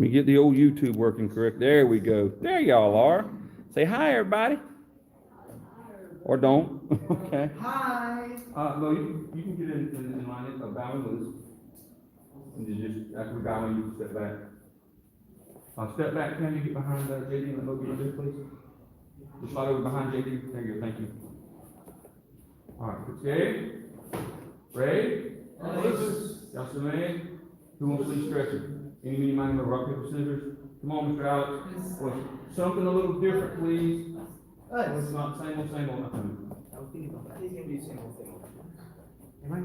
me get the old YouTube working correct. There we go. There y'all are. Say hi, everybody. Or don't. Okay. Hi. No, you can get in line, bowing loose. And you just, after we bow, you can step back. Step back, can you get behind JD and let Logan do this, please? Just slide over behind JD. There you go, thank you. All right, okay. Ready? Y'all still ready? Who wants to lead stretching? Any, meeny, miny, moe, rock, paper, scissors? Come on, Mr. Alex. Well, something a little different, please. It's not same old, nothing. I was thinking about that. He's gonna do same old thing. Am I?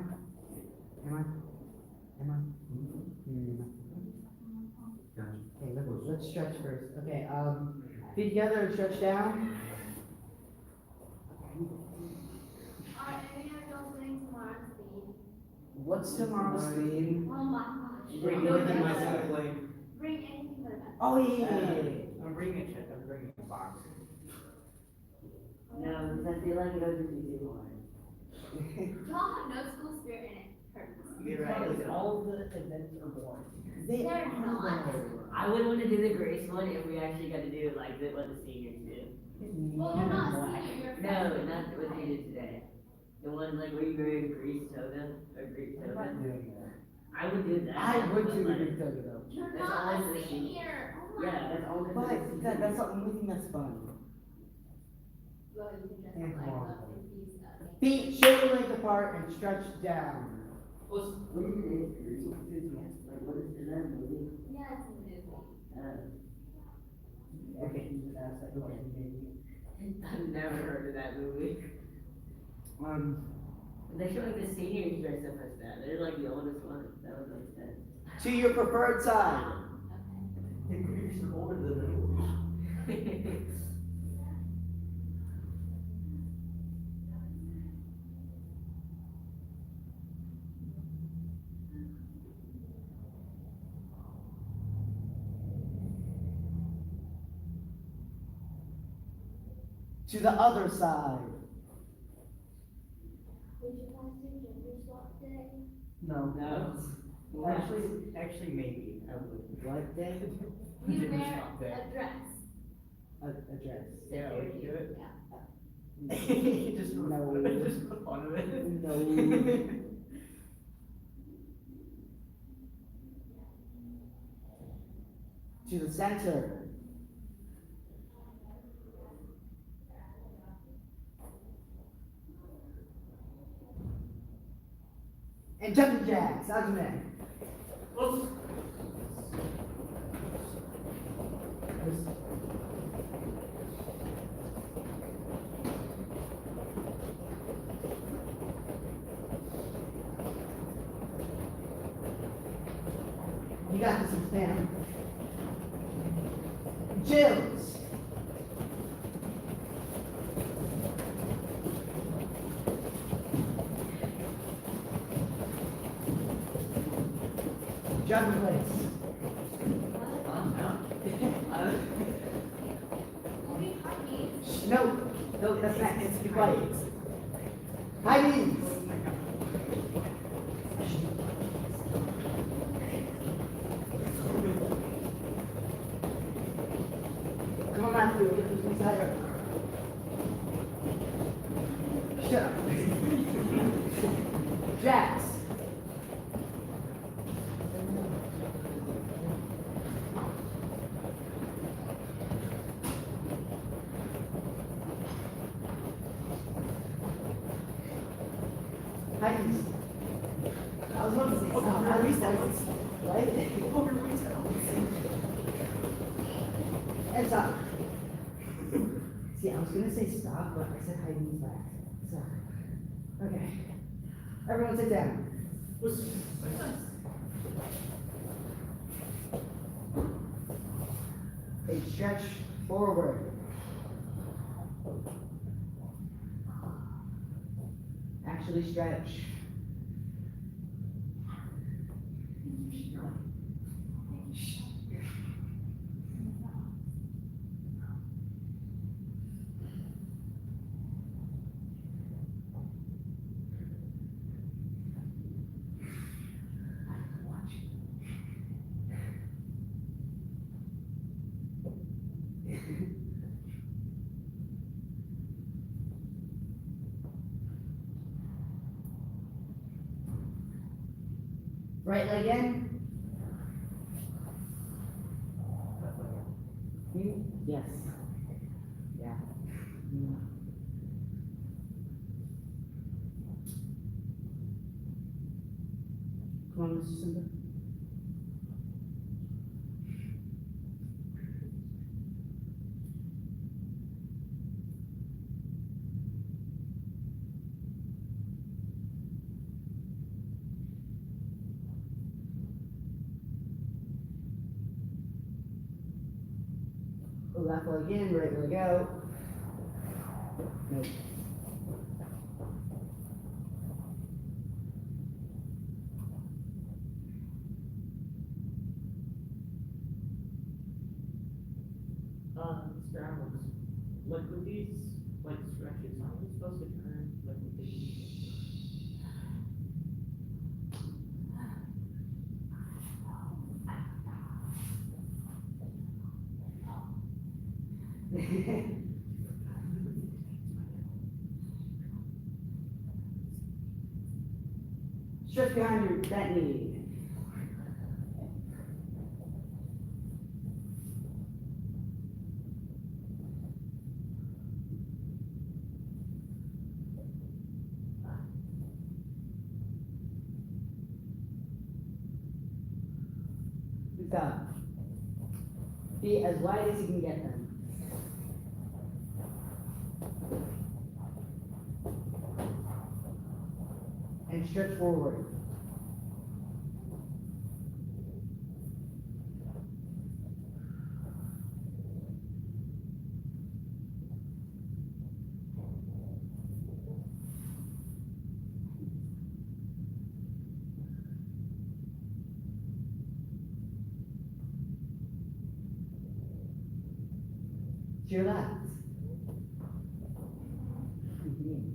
Gotcha. Okay, let's stretch first. Okay, feet together and stretch down. Alright, and then I'm going tomorrow's speed. What's tomorrow's speed? Oh my gosh. Bring anything myself, like. Bring anything but a backpack. Oh, yeah. I'm bringing a check, I'm bringing a box. No, because I feel like it doesn't do too hard. Y'all have no school spirit in it. Hurts. You're right. All the events are boring. They They're not. I would want to do the Grace one if we actually got to do like what the seniors do. Well, you're not senior, you're No, freshman. not what they did today. The one like where you go to Greece toga or Greek toga. I would do that. I would do but, a big toga though. You're That's not all a I'm listening. senior. Oh my. Yeah, that's all. But that's the only thing that's fun. Well, you can just Yeah, like come on. look and be stuck. Feet shoulder length apart and stretch down. What is it? Like what is that movie? Yeah, it's a movie. Okay, that's like what you gave I've never heard of that movie. me. They show like the seniors dress up as that. They're like the oldest ones. That would make sense. To your preferred side. You're older than me. To the other side. Did you guys do gender swap day? No. No. Actually, maybe. I would. What day? You Gender wear swap day. a dress. A dress. Sarah, would you do it? Yeah. Just No. Just for fun of it. No. To the center. And jumping jacks, Ajime. You got this, Sam. Jills. Jumping place. Only puppies. No, that's not, it's be quiet. High knees. Come on, Matthew, get this inside her. Shut up. Jacks. High knees. I was going to say, at least I was, right? And stop. See, I was gonna say stop, but I said high knees back. So, okay. Everyone sit down. A stretch forward. Actually stretch. Right leg in. You, yes. Yeah. Mm. Come on, Mr. Simba. Left leg in, right leg out. Nope. Mr. Adams, like with these, like stretches, aren't we supposed to turn, like with these? Stretch behind your bent knee. Good job. Be as wide as you can get them. And stretch forward. To your left. Mhm.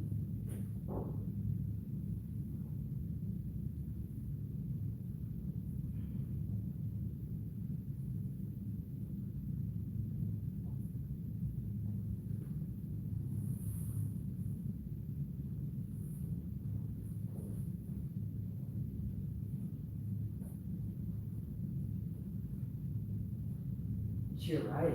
To your right.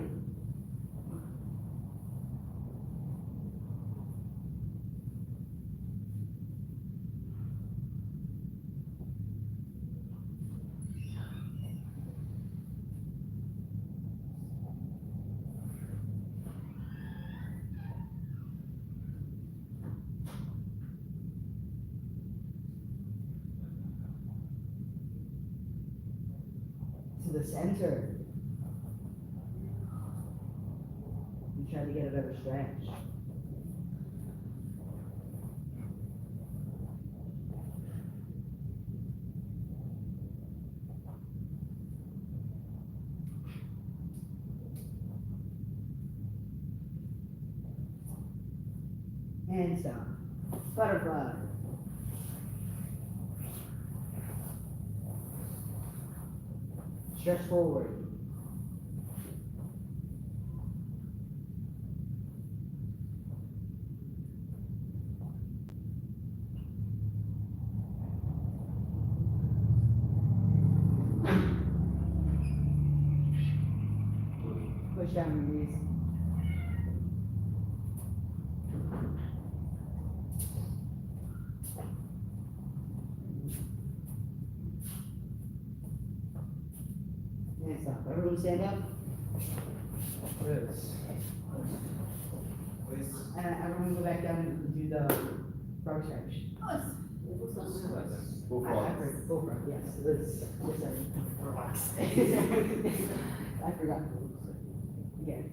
To the center. And try to get a better stretch. And stop. Butterfly. Stretch forward. Push down your knees. And stop. Everyone stand up. Yes. Everyone go back down and do the frog stretch. Go I frog. heard bullfrog, yes, yes, sorry. Relax. I forgot. Again.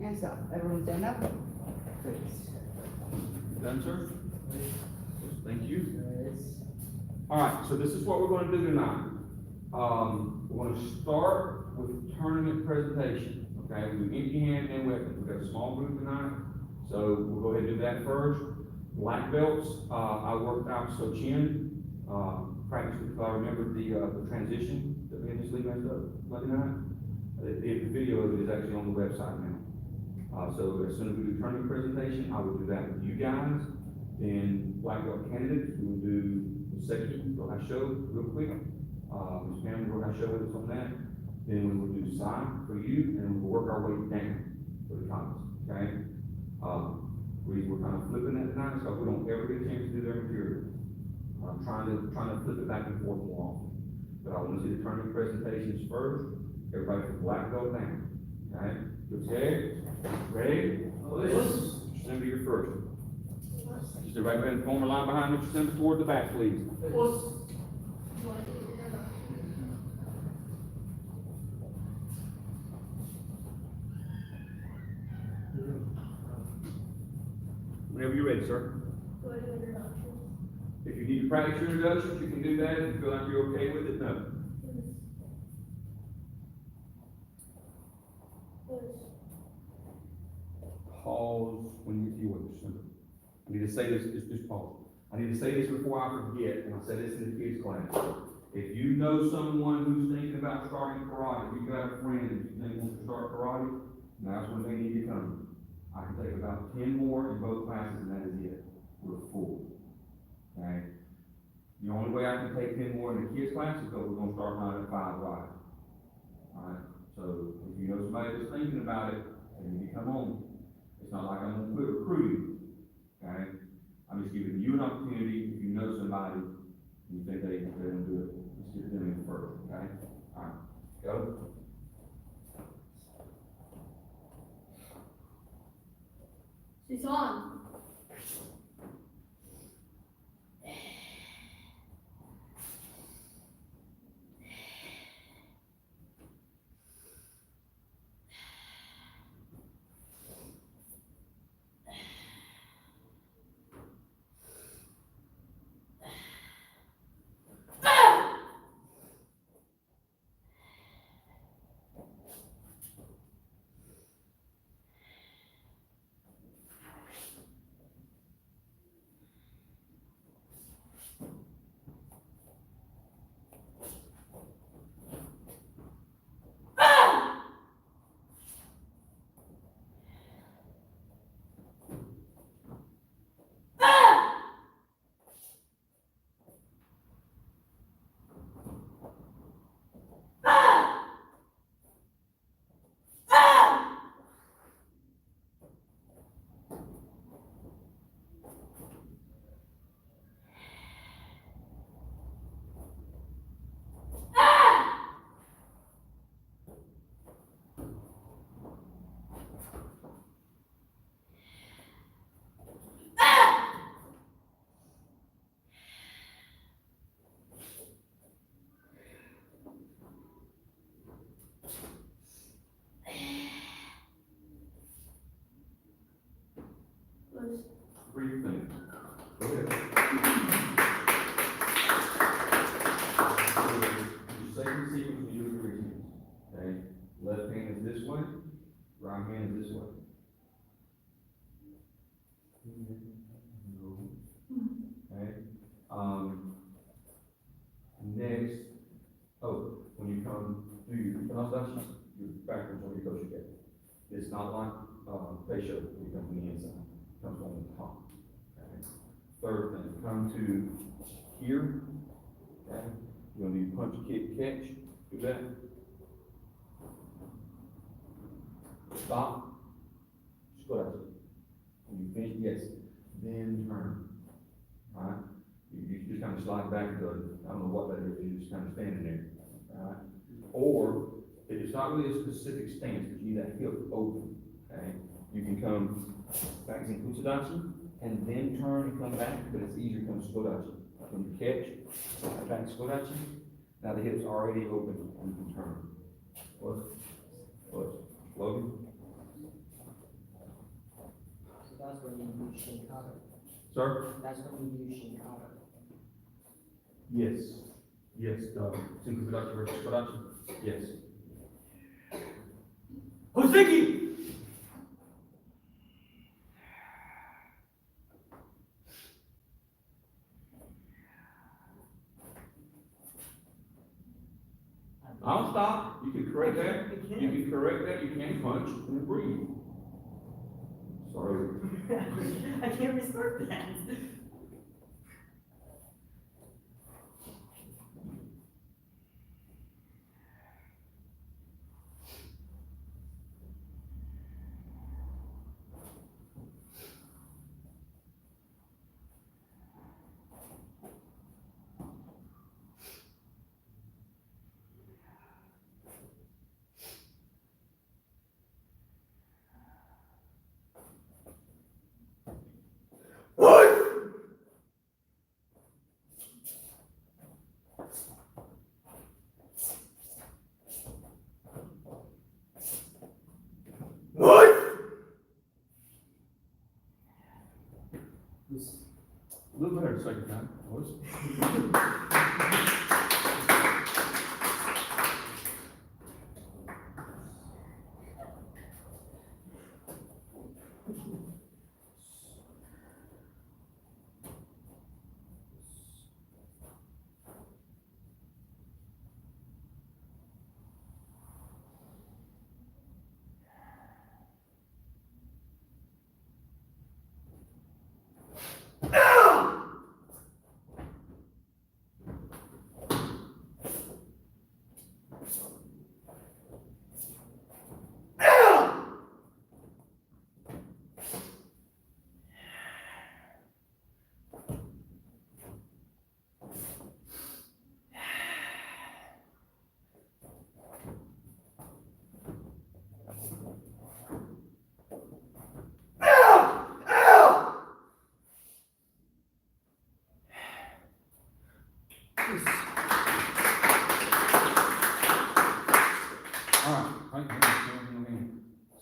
And stop. Everyone stand up. Please. Done? done, sir? Thank you. All right, so this is what we're gonna do tonight. We're gonna start with tournament presentation, okay? We do empty hand and weapons. We've got a small group tonight, so we'll go ahead and do that first. Black belts, I worked out Sochin, practiced with, if I remember the transition that me and Ms. Lee messed up Monday night. The video of it is actually on the website now. So as soon as we do tournament presentation, I will do that with you guys. Then black belt candidates, we will do the second show real quick. Ms. Pam will show with us on that. Then we will do sign for you, and we'll work our way down for the comments, okay? We're kind of flipping that tonight, so we don't ever get a chance to do their material. I'm trying to flip it back and forth more often. But I want to see the tournament presentations first. Everybody from black belt down, okay? Okay, ready? Remember your first. Just right there in the former line behind Mr. Simmons toward the back, please. Whenever you're ready, sir. If you need to practice your introductions, you can do that. If you feel like you're okay with it, no. Pause when you get to your words. I need to say this, just pause. I need to say this before I forget, and I said this in the kids' class. If you know someone who's thinking about starting karate, if you've got a friend that you think wants to start karate, that's when they need to come. I can take about 10 more in both classes, and that is it. We're full. Okay? The only way I can take 10 more in the kids' class is because we're gonna start mine at 5 right. Alright? So if you know somebody that's thinking about it, they need to come on. It's not like I'm gonna quit recruiting, okay? I'm just giving you an opportunity, if you know somebody, and you think they're gonna do it, let's get them in first, okay? All right, go. She's on. Brief thing. Go ahead. Your second sequence, you do 3 things, okay? Left hand is this way, right hand is this way. Okay, next, when you come do your introductions, you're backwards on your kosher gate. It's not like, facial, you come from the inside, it comes on the top. Okay. Third thing, come to here, okay? You're gonna do punch, kick, catch, do that. Stop, split. When you finish, yes, then turn. Alright? You just kind of slide back and go, I don't know what that is, you're just kind of standing there. Alright? Or, if it's not really a specific stance, but you need that hip open, okay? You can come back in Kuchidachi, and then turn and come back, but it's easier to come Skodachi. When you catch, slide back Skodachi, now the hip's already open, and you can turn. What? Logan? So that's when you do Shinkata. Sir? That's what we do Chicago. Yes. Yes, single production versus production, yes. Hoseki! I'll stop, you can correct that, you can correct that, you can punch and breathe. Sorry. I can't restart that. A little better the second time, boys.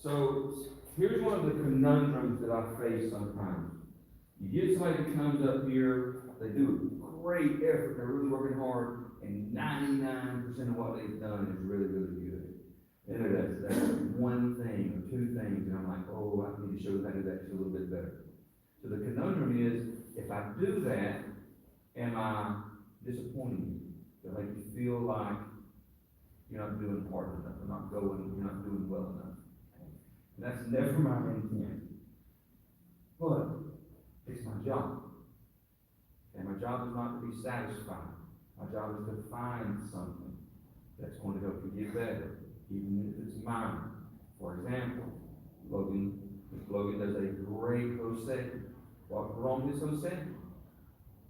So, here's one of the conundrums that I face sometimes. You get somebody that comes up here, they do a great effort, they're really working hard, and 99% of what they've done is really, really good. And that's one thing or two things, and I'm like, oh, I need to show them how to do that just a little bit better. So the conundrum is, if I do that, am I disappointing you? Do I make you feel like you're not doing hard enough, you're not doing well enough? And that's never my intent. But it's my job. And my job is not to be satisfied. My job is to find something that's going to help you get better, even if it's minor. For example, Mr. Logan does a great Hoseki. What's wrong with his Hoseki?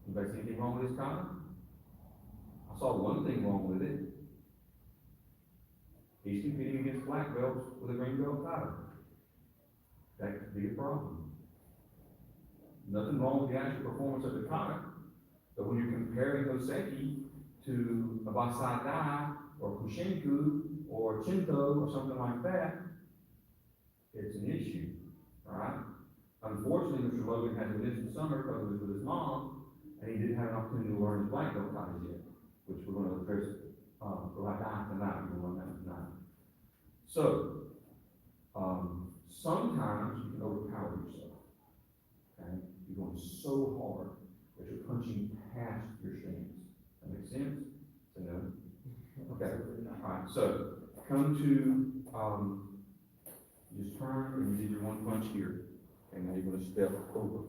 Anybody see anything wrong with his kata? I saw one thing wrong with it. He's competing against black belts with a green belt kata. That could be a problem. Nothing wrong with the actual performance of the kata, but when you're comparing Hoseki to a Basai Dai or Kushinku or Shinto or something like that, it's an issue, all right? Unfortunately, Mr. Logan had to miss the summer because he was with his mom, and he didn't have an opportunity to learn his black belt katas yet, which we're going to address tonight. We're going to learn that tonight. So, sometimes you can overpower yourself. Okay? You're going so hard that you're punching past your stance. That makes sense? So no? Okay. Alright, so come to just turn and you did your one punch here. And now you're gonna step over.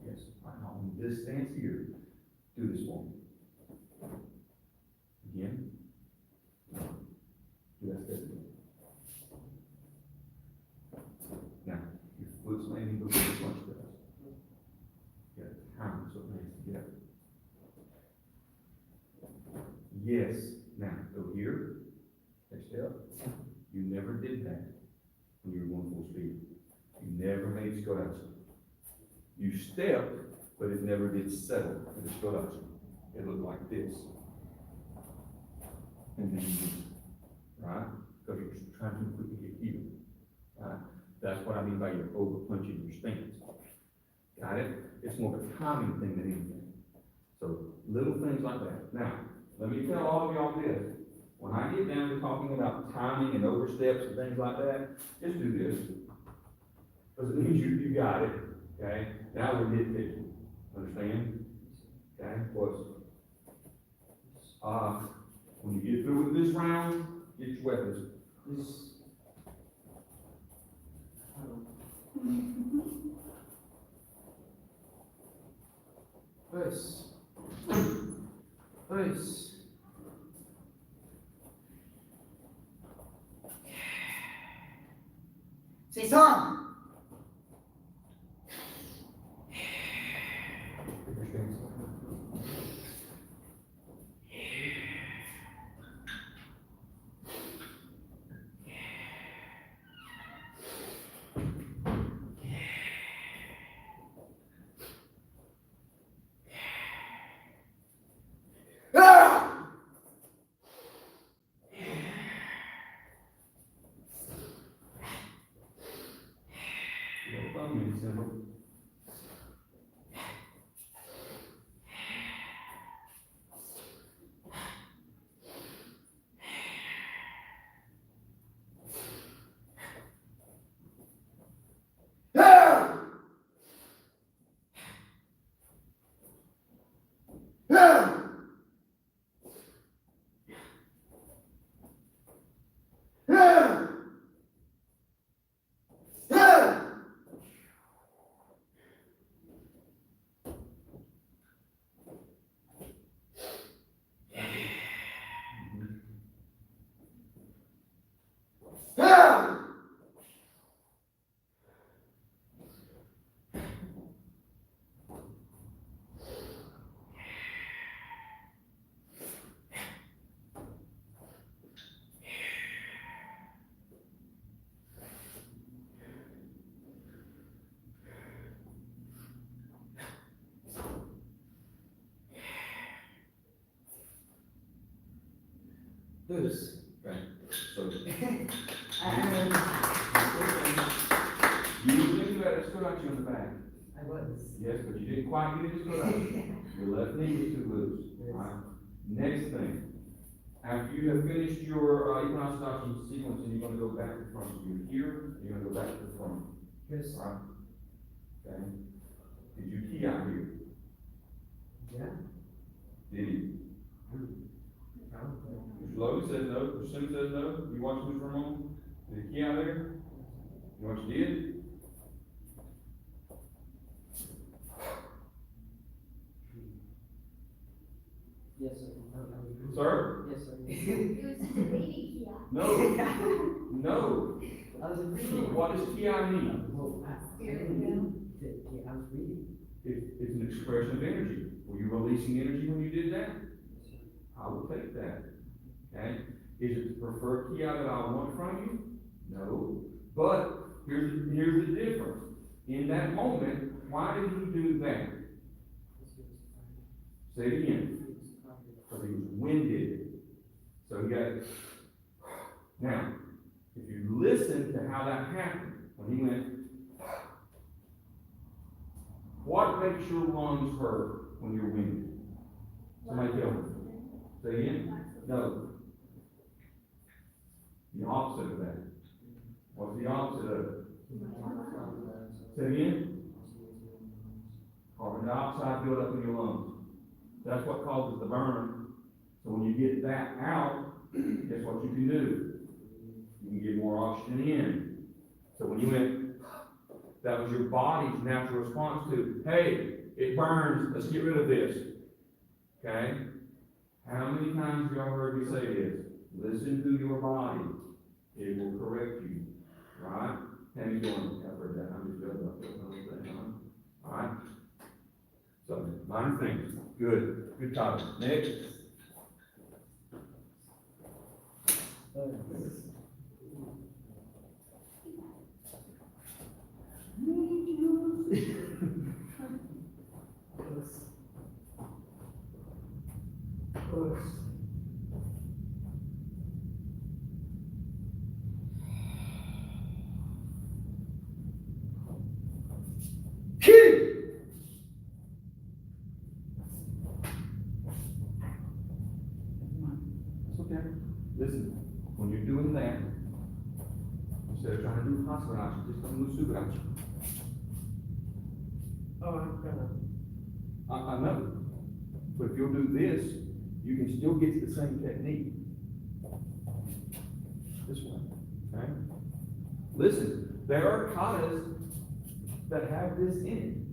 Yes, right now on this stance here, do this for me. Again. Do that step again. Now, your foot's landing before the punch does. You gotta time so it lands together. Yes, now go here, next step. You never did that when you were going full speed. You never made Skodachi. You stepped, but it never did settle for the Skodachi. It looked like this. And then you just, right? Because you're trying to quickly get here. over punching your stance. Got it? It's more of a timing thing than anything. So, little things like that. Now, let me tell all of y'all this. When I get down to talking about timing and oversteps and things like that, just do this. Because it means you got it, okay? Now we're nitpicking. Understand? Okay? What's, when you get through with this round, get your weapons. This. This. Say Tom. This. Okay, so, And you knew that it stood out you in the back. I was. Yes, but you didn't quite get it stood out. Your left knee was too loose. Alright. Next thing, after you have finished your, equinox adoption sequence, and you're gonna go back to front. You're here, you're gonna go back to the front. This. Alright? Okay? Did you key out here? Yeah. Did you? Probably. Mr. Logan says no, Mr. Simmons says no, you watch Mr. Ramon? Did he key out there? You know what you did? Yes, sir. Sir? Yes, sir. It was just a baby Kia. No, no. I was reading. What does key out mean? Well, Spirit wheel. I was reading. It's an expression of energy. Were you releasing energy when you did that? I will take that. Okay? Is it the preferred key out that I want from you? No. But here's the difference. In that moment, why did he do that? Say it again. Because he was winded. So he got, now, if you listen to how that happened, when he went, what makes your lungs hurt when you're winded? Somebody tell me. Say again? No. The opposite of that. What's the opposite of it? Say again? Carbon dioxide build up in your lungs. That's what causes the burn. So when you get that out, guess what you can do? You can get more oxygen in. So when you went, that was your body's natural response to, hey, it burns, let's get rid of this. Okay? How many times have y'all heard me say this? Listen to your body. It will correct you. Right? Tammy's going, I've heard that. I'm just joking about that. All right? So, minor things. Good. Good topic. Next. Instead of trying to do hospital option, just come do stupid option. Oh, I'm gonna. I know, but if you'll do this, you can still get to the same technique. This way, okay? Listen, there are katas that have this in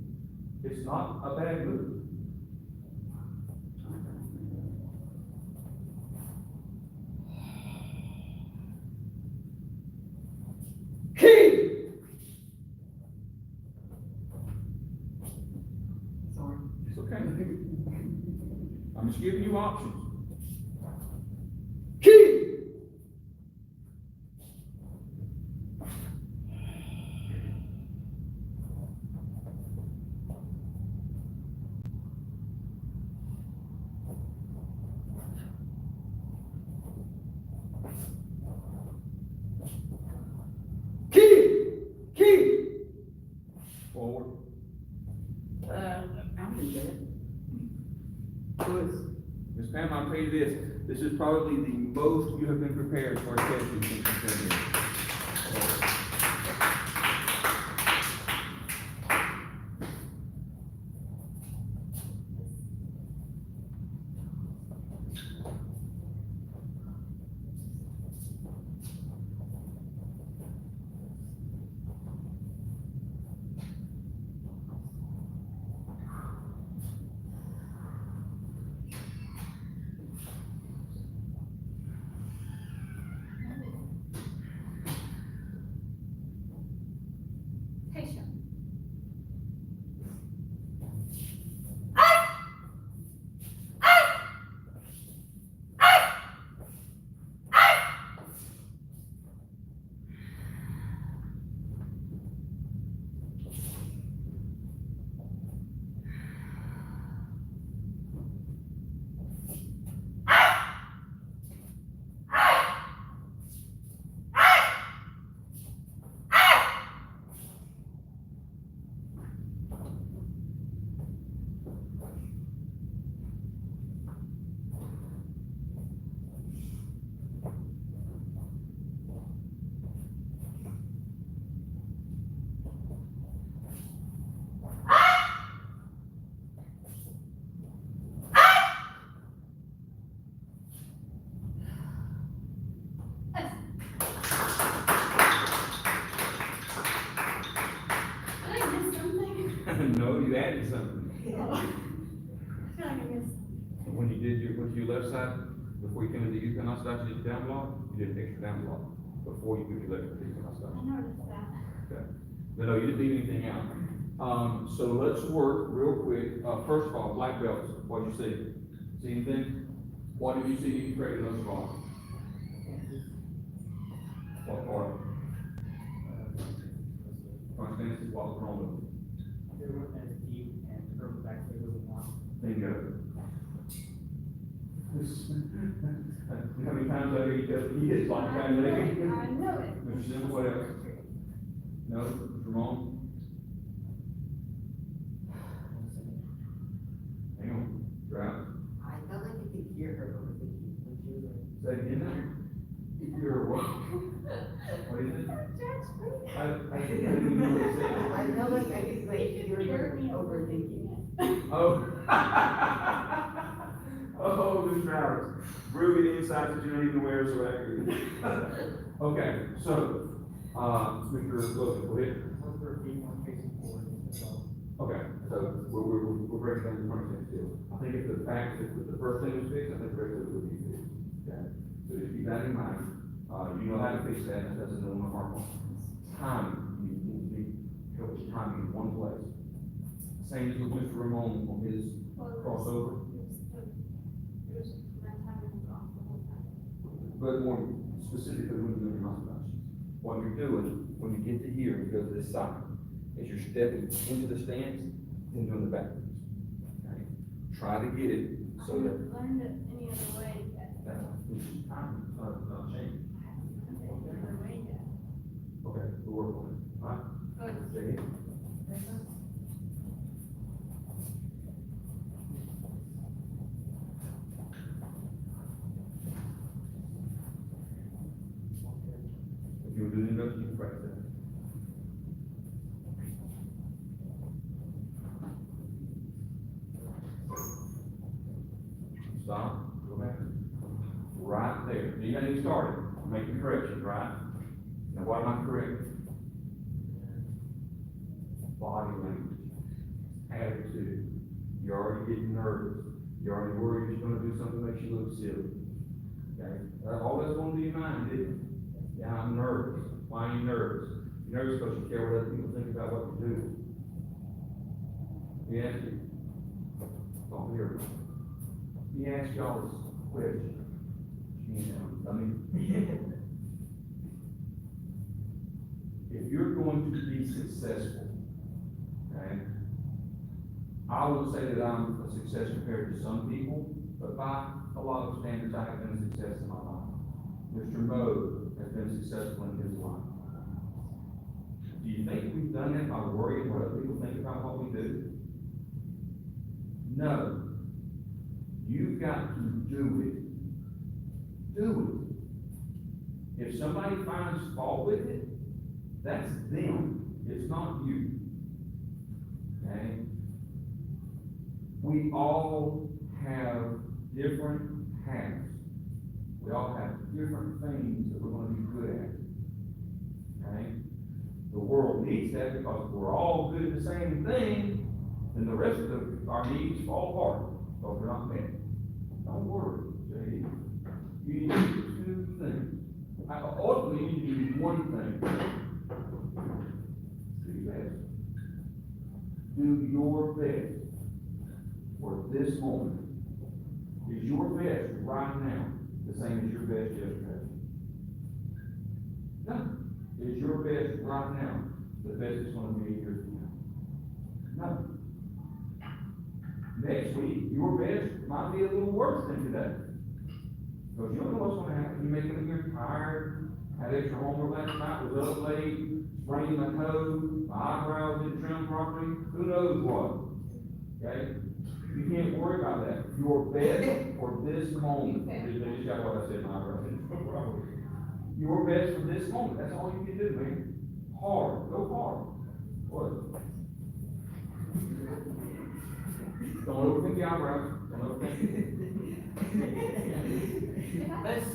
it. It's not a bad move. Key! Sorry. It's okay. I'm just giving you options. Key! Key! Forward. I'm in bed. Boys. Ms. Pam, I'll tell you this is probably the most you have been prepared for a session since you've been here. Patient. Did I miss something? No, you added something. Oh. I feel like I missed. When you did went to your left side, before you came into the Yukon Oshkosh, you did down block, you did an extra down block, before you moved your left to the Yukon I Oshkosh. noticed that. Okay. No, you didn't leave anything out. So let's work real quick. First of all, black belts, what'd you see? See anything? What did you see you created those for? What part? Constancy, what was wrong with it? They were as deep and her back there was a lot. Bingo. How many times I hear you tell me it's like that, I know it. Mr. Simmons, what else? No, Mr. Ramon? Hang on, drought. I felt like I could hear her over the key when she was like. Say it again now. You're what? What is it? I didn't know what it said. I felt like I could like hear her overthinking it. Oh. Oh, Mr. Roberts, brilliant insights that you don't even aware so accurate. Okay, so, Mr. Wilson, go ahead. One for feet, one facing forward as well. Okay, so we're breaking down the content still. I think if the fact, if the first thing was fixed, I think the rest of it would be fixed. Okay, so just keep that in mind. You know how to fix that, that's another one of our problems. Time, you need to be, help with timing in one place. Same as with Mr. Ramon on his crossover. But more specifically, when you're doing your observations, what you're doing, when you get to here, you go to this side, as you're stepping into the stance, then doing the backwards. Okay? Try to get it so that, Learned it any other way yet. which is time, not change. Any other way yet. Okay, we'll work on it, all right? Good. Say it. If you do the induction, deep breath in. Stop, go back. Right there. You gotta get started. Make the corrections, right? Now, what am I correcting? Body language, attitude. You're already getting nervous. You're already worried you're gonna do something that makes you look silly. Okay? All that's going to your mind, isn't it? Yeah, I'm nervous. Why are you nervous? You're nervous because you care what other people think about what you do. Let me ask you. Oh, here. Let me ask y'all this question. I mean, if you're going to be successful, okay, I would say that I'm a success compared to some people, but by a lot of standards, I have been a success in my life. Mr. Moe has been successful in his life. Do you think we've done that by worrying what other people think about what we do? No. You've got to do it. Do it. If somebody finds fault with it, that's them. It's not you. Okay? We all have different habits. We all have different things that we're going to be good at. Okay? The world needs that because if we're all good at the same thing, then the rest of our needs fall apart because we're not met. Don't worry, Jay. You need two things. Ultimately, you need one thing. Do your best. Do your best for this moment. Is your best right now the same as your best yesterday? No. Is your best right now the best it's going to be a year from now? No. Next week, your best might be a little worse than today. Because you don't know what's going to happen. You may come in here tired, had extra homework last night, was up late, spraining my toe, my eyebrows didn't trim properly, who knows what. Okay? You can't worry about that. Your best for this moment. They just got what I said, my eyebrows. Your best for this moment. That's all you can do, man. Hard. Go hard. What? Don't overthink the eyebrows. Don't overthink it. Let's,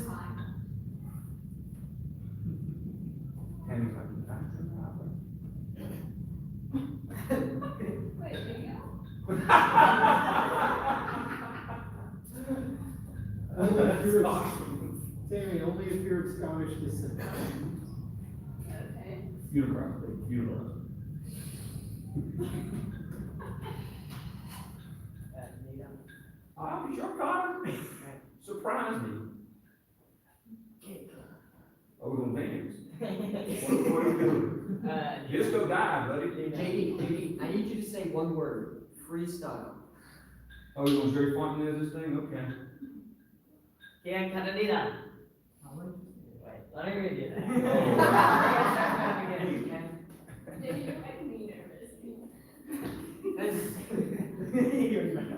Tammy's like, "I'm trimming my eyebrows." Wait, video? Tammy, only if you're Scottish descent. Okay. Unibrow, baby, unibrow. Oh, sure, Connor. Surprise me. Oh, we're gonna dance. What are we doing? Disco dive, buddy. JD, I need you to say one word, freestyle. Oh, you're gonna Jerry Fontenay this thing? Okay. Kaya Canada. Wait, let me read it. Oh, Did you make me nervous? It's,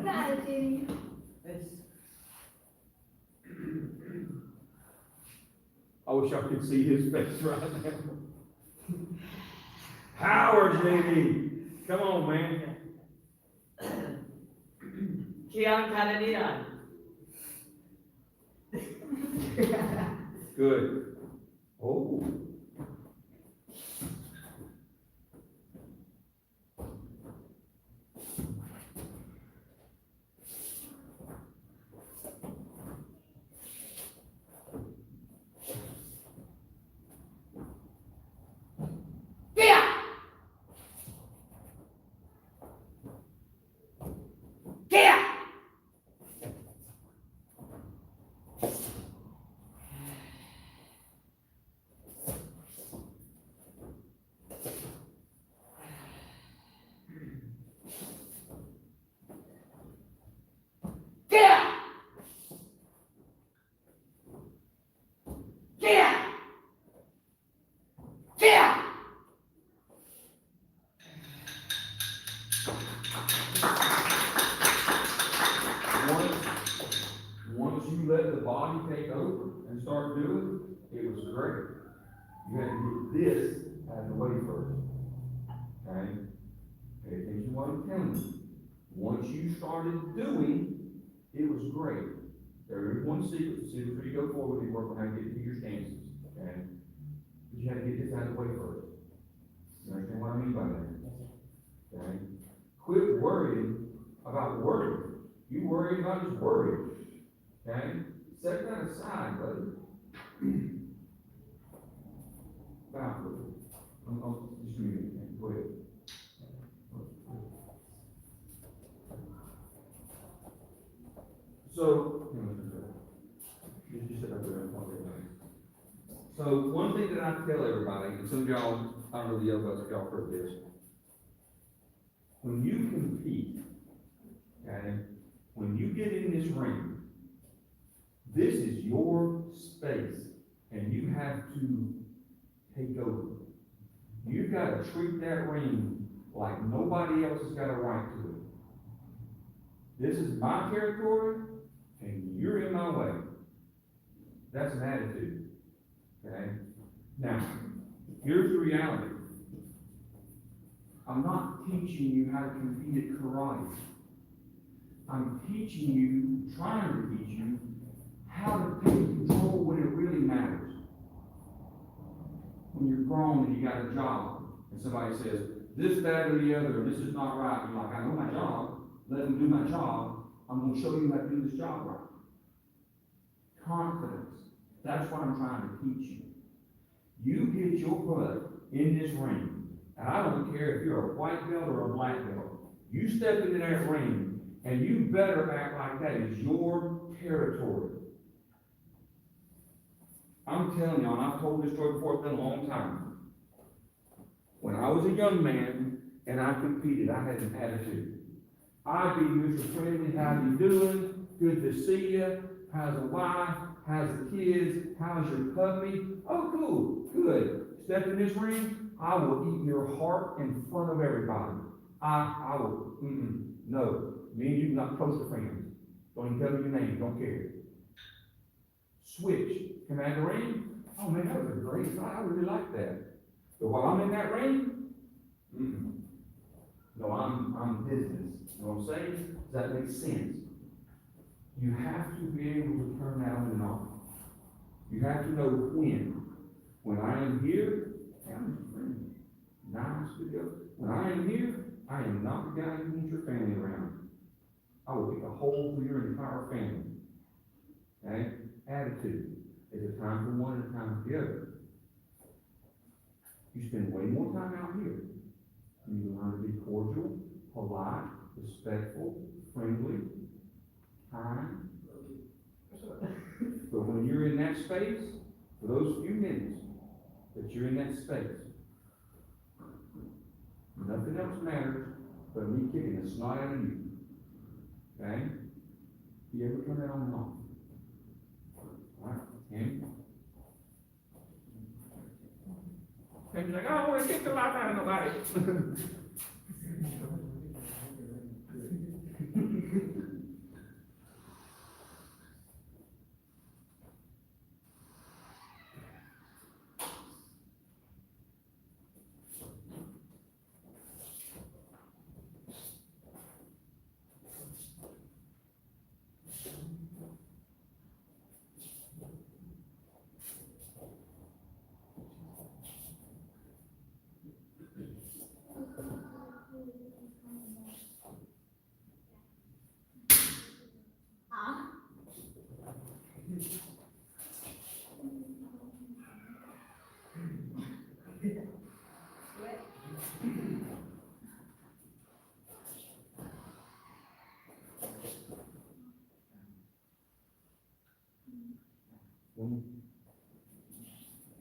Not a Jenny. I wish I could see his face right now. Howard, JD. Come on, man. Kaya Canada. Good. Oh. Once you let the body take over and start doing it, it was great. You had to this out of the way first. Okay? Pay attention to what I'm telling you. Once you started doing, it was great. There is one secret, the secret for you to go forward, you work on how to get into your stances, okay? But you have to get this out of the way first. You understand what I mean by that? Okay? Quit worrying about worrying. You worry about just worrying. Okay? Set that aside, buddy. Bow, please. Just a minute, go ahead. So, you sit up there and talk about it. So, one thing that I tell everybody, and some of y'all, I don't know the other if y'all heard this. When you compete, okay, when you get in this ring, this is your space, and you have to take over. You've got to treat that ring like nobody else has got a right to it. This is my territory, and you're in my way. That's an attitude, okay? Now, here's the reality. I'm not teaching you how to compete at karate. I'm teaching you, trying to teach you, how to take control when it really matters. When you're grown and you got a job, and somebody says, this, that, or the other, and this is not right, you're like, I know my job, let them do my job, I'm going to show you how to do this job right. Confidence. That's what I'm trying to teach you. You get your butt in this ring, and I don't care if you're a white belt or a black belt. You step into that ring, and you better act like that is your territory. I'm telling y'all, and I've told this story before, it's been a long time. When I was a young man, and I competed, I had an attitude. I'd be Mr. Friendly, how you doing? Good to see you. How's the wife? How's the kids? How's your puppy? Oh, cool, good. Step in this ring, I will eat your heart in front of everybody. I will, no. Me and you not close to friends. Don't even tell me your name, don't care. Switch. Come out of the ring. Oh man, that was a great fight. I really like that. But while I'm in that ring, no, I'm business. You know what I'm saying? Does that make sense? You have to be able to turn that on and off. You have to know when. When I am here, I'm your friend. Nice to go. When I am here, I am not the guy who wants your family around. I will pick a hole for your entire family. Okay? Attitude. Is a time for one and a time for the other. You spend way more time out here. You learn to be cordial, polite, respectful, friendly, kind. But when you're in that space, for those few minutes that you're in that space, nothing else matters but me kicking the snot out of you. Okay? You ever turn that on and off? All right. And you're like, oh, I want to kick the life out of nobody. One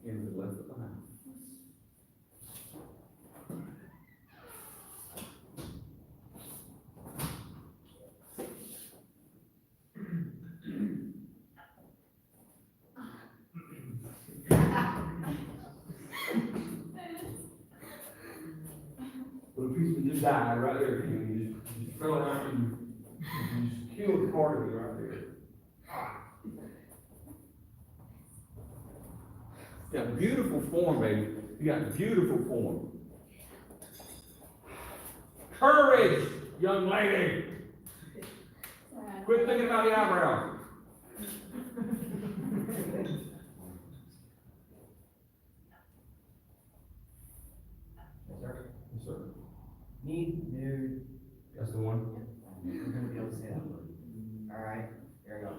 in the left behind. Little piece just died right there. You just fell around and you just killed part of it right there. Yeah, beautiful form, baby. You got beautiful form. Courage, young lady. Quit thinking about the eyebrows. Yes, sir. Yes, sir. Need new, That's the one. we're gonna be able to say that word. All right, there we go.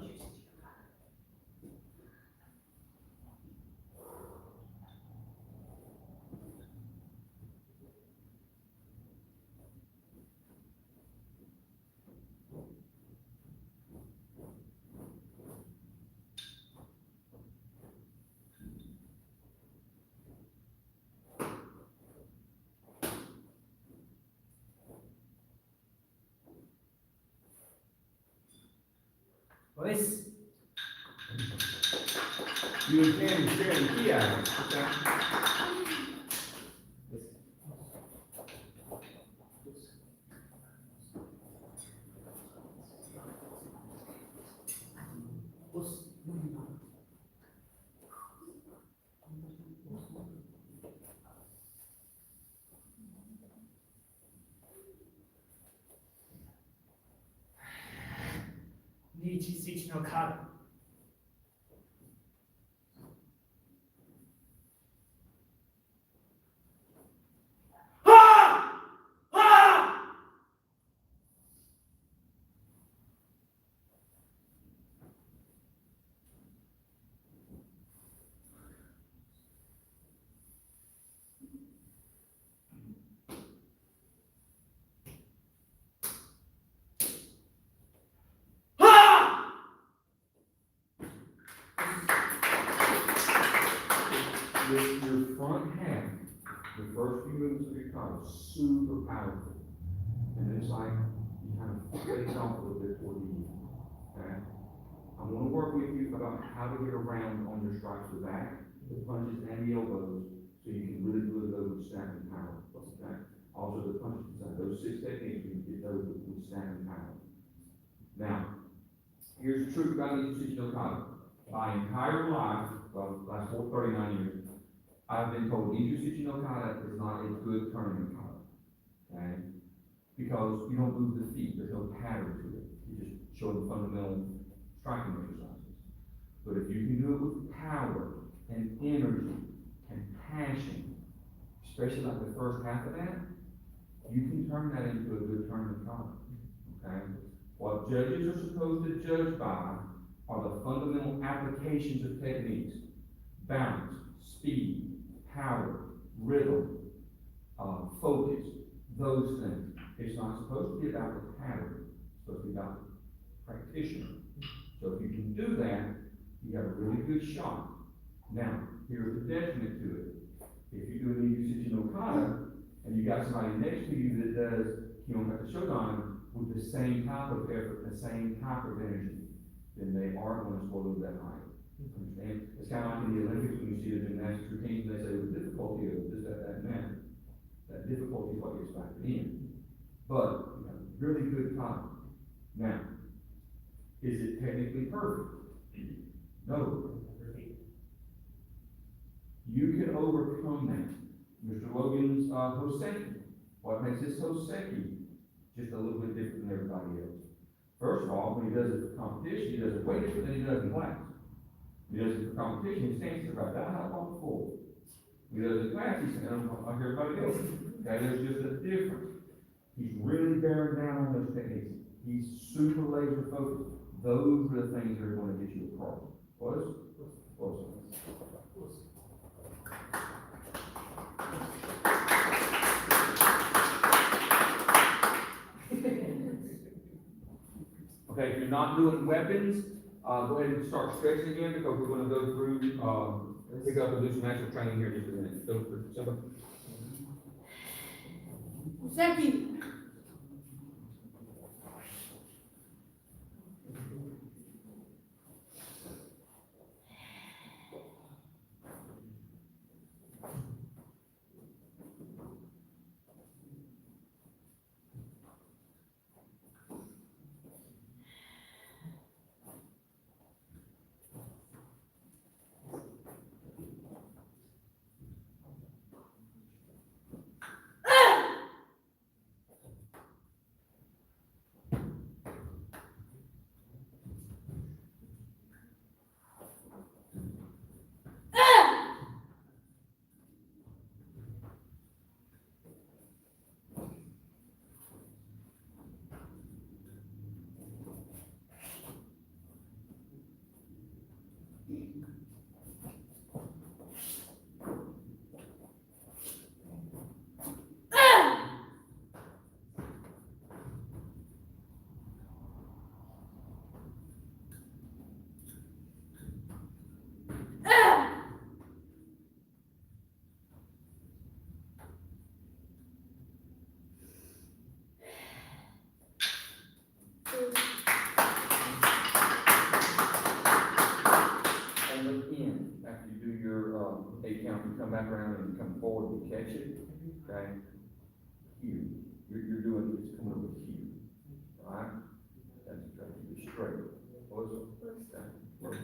Boys, You and Tammy sharing the key out. Okay. Nichi no Kata. With your front hand, the first few movements of your card, super powerful. And it's like, you kind of face off a little bit toward the end. Okay? I'm gonna work with you about how to get around on your strikes with that, the punches and the elbows, so you can really deliver those with stabbing power. Okay? Also the punches, those 6 techniques, you can get those with stabbing power. Now, here's the truth about Nichi no Kata. My entire life, well, last 39 years, I've been told Nichi no Kata is not a good tournament kata. Okay? Because you don't move the feet, there's no pattern to it. You just show the fundamental striking exercises. But if you can do it with power and energy and passion, especially like the first half of that, you can turn that into a good tournament kata. Okay? What judges are supposed to judge by are the fundamental applications of techniques: balance, speed, power, rhythm, focus, those things. It's not supposed to be about the pattern, it's supposed to be about the practitioner. So if you can do that, you got a really good shot. Now, here's the detriment to it. If you do a Nichi no Kata, and you got somebody next to you that does Kiyokata Shodan with the same type of effort, the same type of energy, then they are going to score a little bit higher. Understand? It's kind of like in the Olympics when you see the gymnastics routines, they say the difficulty of this, that, and that. That difficulty is what gets factored in. But, you know, really good time. Now, is it technically perfect? No. You can overcome that. Mr. Logan's Hoseki. What makes his Hoseki just a little bit different than everybody else? First of all, when he does it for competition, he does it way different than he does in class. He does it for competition, he stands there right down on the floor. He does it in class, he's standing like everybody else. Okay, there's just a difference. He's really bearing down on those techniques. He's super laser focused. Those are the things that are going to get you across. What? Okay, if you're not doing weapons, go ahead and start stretching again, because we're going to go through, pick up and do some actual training here in just a minute. So, Simba. Seki. come back around and come forward to catch it, okay? Here, you're doing, it's coming over here, all right? That's, keep it straight. What's it? Okay. Look.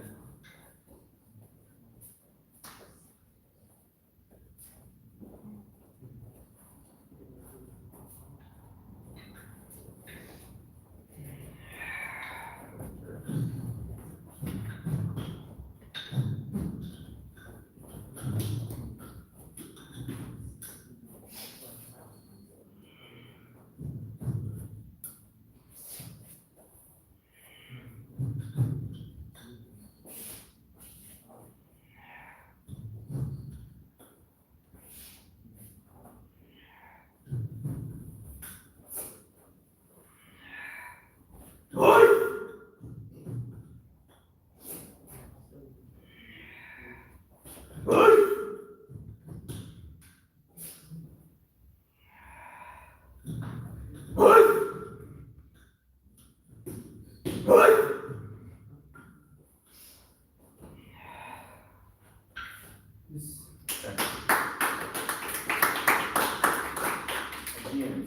Again,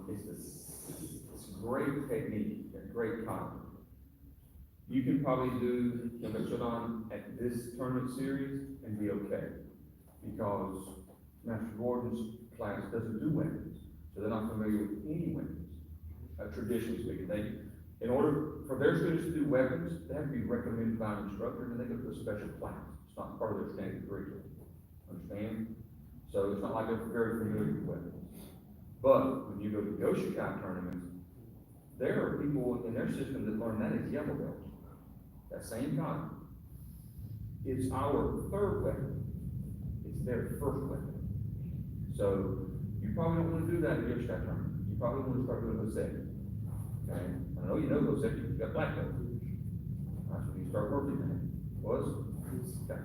it's a great technique, a great concept. You can probably do the Showdown at this tournament series and be okay, because Master Gordon's class doesn't do weapons, so they're not familiar with any weapons. Traditionally speaking, in order for their students to do weapons, they have to be recommended by an instructor, and then they go to a special class. It's not part of their standard curriculum. Understand? So it's not like they're very familiar with weapons. But when you go to Yoshikai tournaments, there are people in their system that learn that as yellow belts. That same time. It's our third weapon. It's their first weapon. So you probably don't want to do that at Yoshikai tournament. You probably want to start doing Hoseki. Okay? I know you know Hoseki, you've got black belts. That's when you start working that. Okay.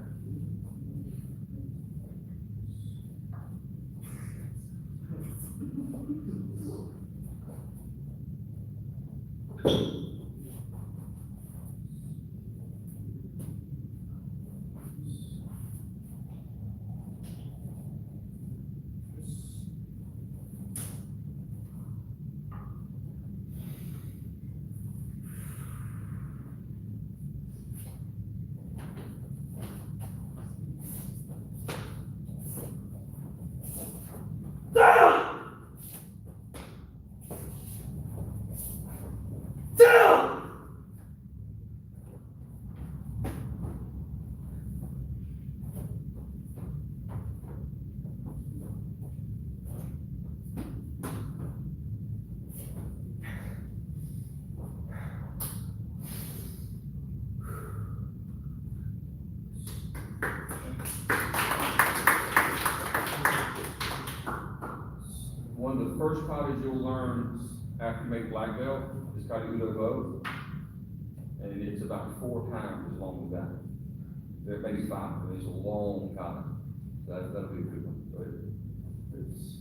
One of the first katas you'll learn after you make black belt is kata udo bo, and it's about 4 times as long as that. There may be 5, but it's a long kata. That'll be a good one. But it's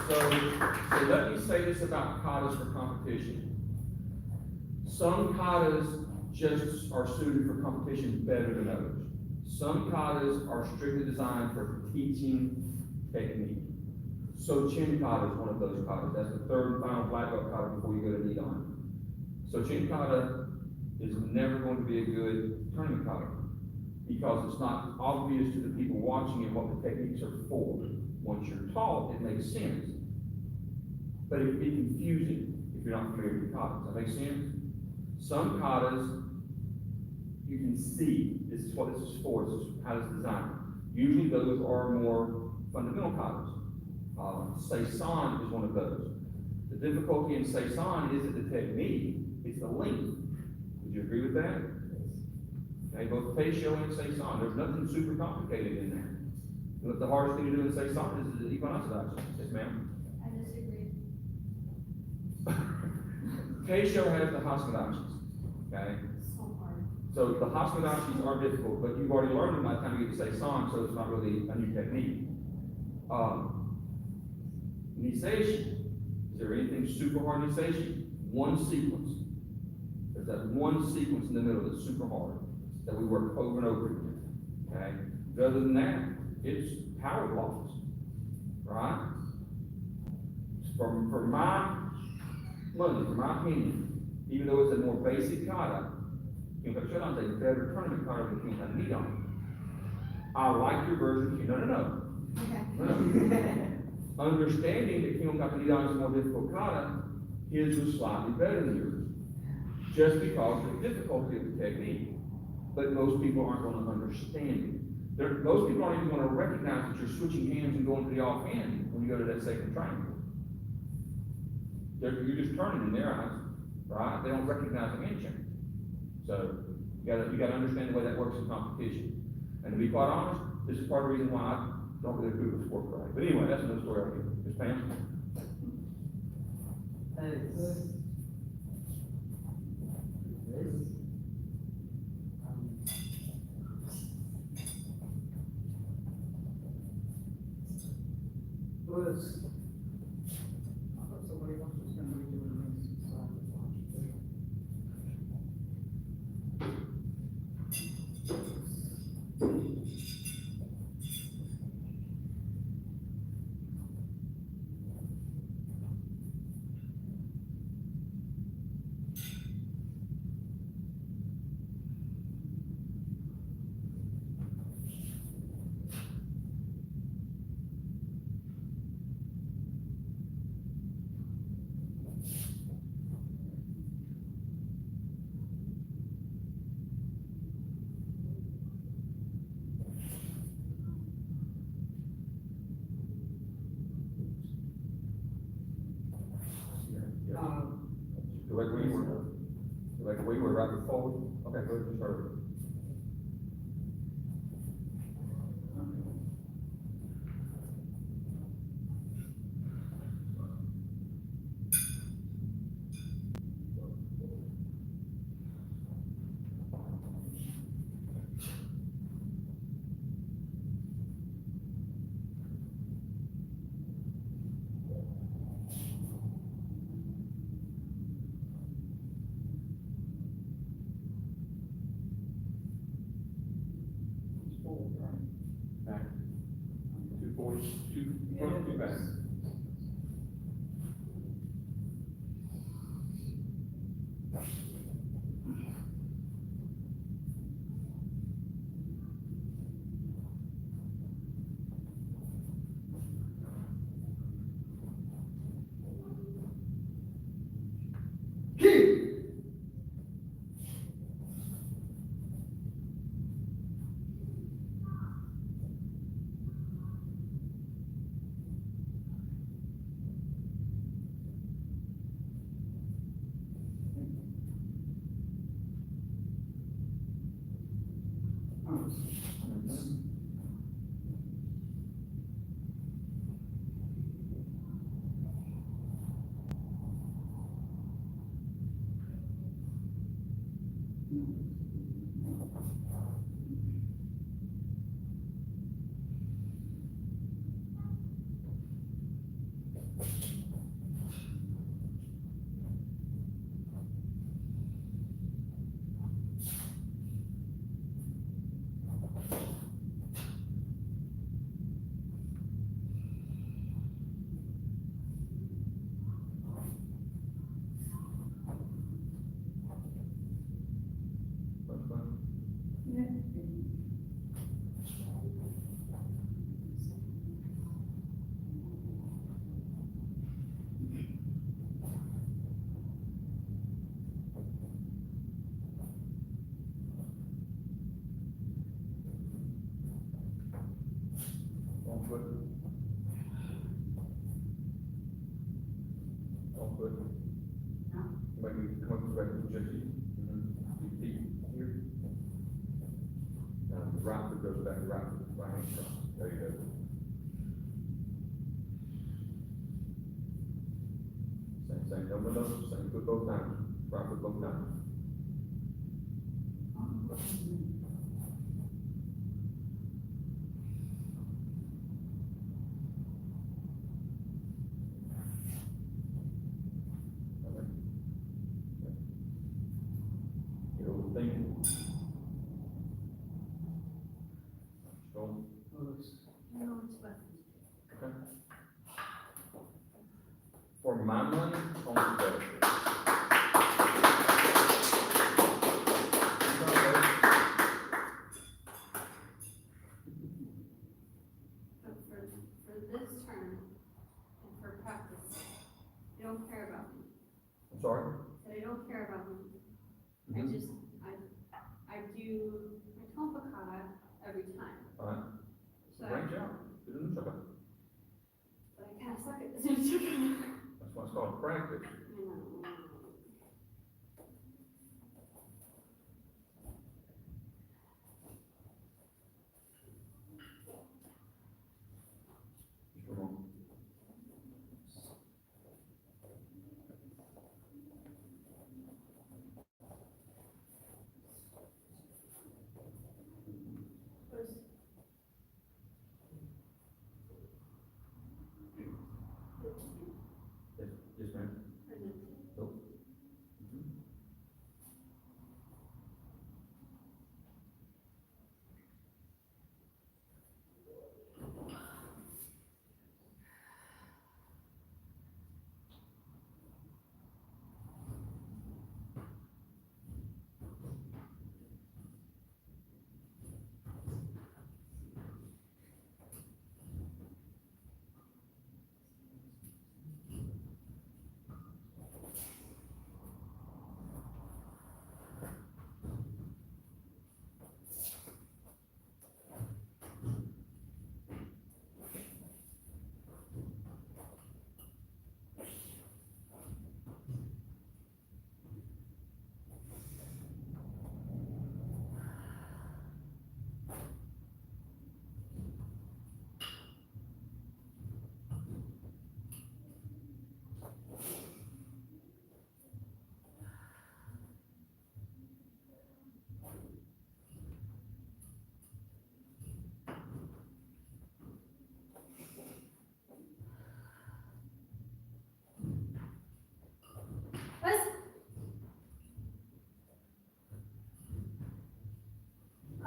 So let me say this about katas for competition. Some katas just are suited for competition better than others. Some katas are strictly designed for teaching technique. So Chin kata is one of those katas. That's the third and final black belt kata before you go to Nidan. So Chin kata is never going to be a good tournament kata, because it's not obvious to the people watching it what the techniques are for. Once you're taught, it makes sense. But it can be confusing if you're not familiar with katas. Does that make sense? Some katas you can see, this is what this is for, this is how it's designed. Usually those are more fundamental katas. Saison is one of those. The difficulty in Saison isn't the technique, it's the length. Would you agree with that? Okay, both Peisho and Saison, there's nothing super complicated in there. But the hardest thing to do in Saison is the equinoxidizing. Yes, ma'am? I disagree. Peisho has the Haskadachis, okay? So hard. So the Haskadachis are difficult, but you've already learned them by the time you get to Saison, so it's not really a new technique. Niseishi, is there anything super hard in Niseishi? One sequence. There's that one sequence in the middle that's super hard, that we work over and over again, okay? But other than that, it's power blocks, right? For my money, for my opinion, even though it's a more basic kata, Kinka Shodan's a better tournament kata than Kinka Nidon. I like your version, no. Understanding that Kinka Nidon is a more difficult kata, his was slightly better than yours. Just because of the difficulty of the technique. But most people aren't going to understand it. Most people aren't even going to recognize that you're switching hands and going to the offhand when you go to that second triangle. You're just turning in their eyes, right? They don't recognize the hand change. So you gotta understand the way that works in competition. And to be quite honest, this is part of the reason why I don't really agree with sport right. But anyway, that's another story. Ms. Pam? Was. I thought somebody else was gonna be doing this. Go back where you were. Go back where you were, right before. Okay, go ahead and start. Back. 240, two back. way. No. Maybe come up this way, just you. Feet here. The right foot goes back, right hand cross. There you go. Same, no windows, same foot both times, right foot both times. You're overthinking. Strong. No, it's but. Okay. For my money, only better. But for this term and for practice, they don't care about me. I'm sorry? That I don't care about me. I Mhm. just, I do my Tompakata every time. Alright, So, great job. Good in the job. but I kinda suck at this Tompakata. That's why it's called practice. I know. Mr. Ramon. Yes, yes, ma'am. Nope. Mhm. Us.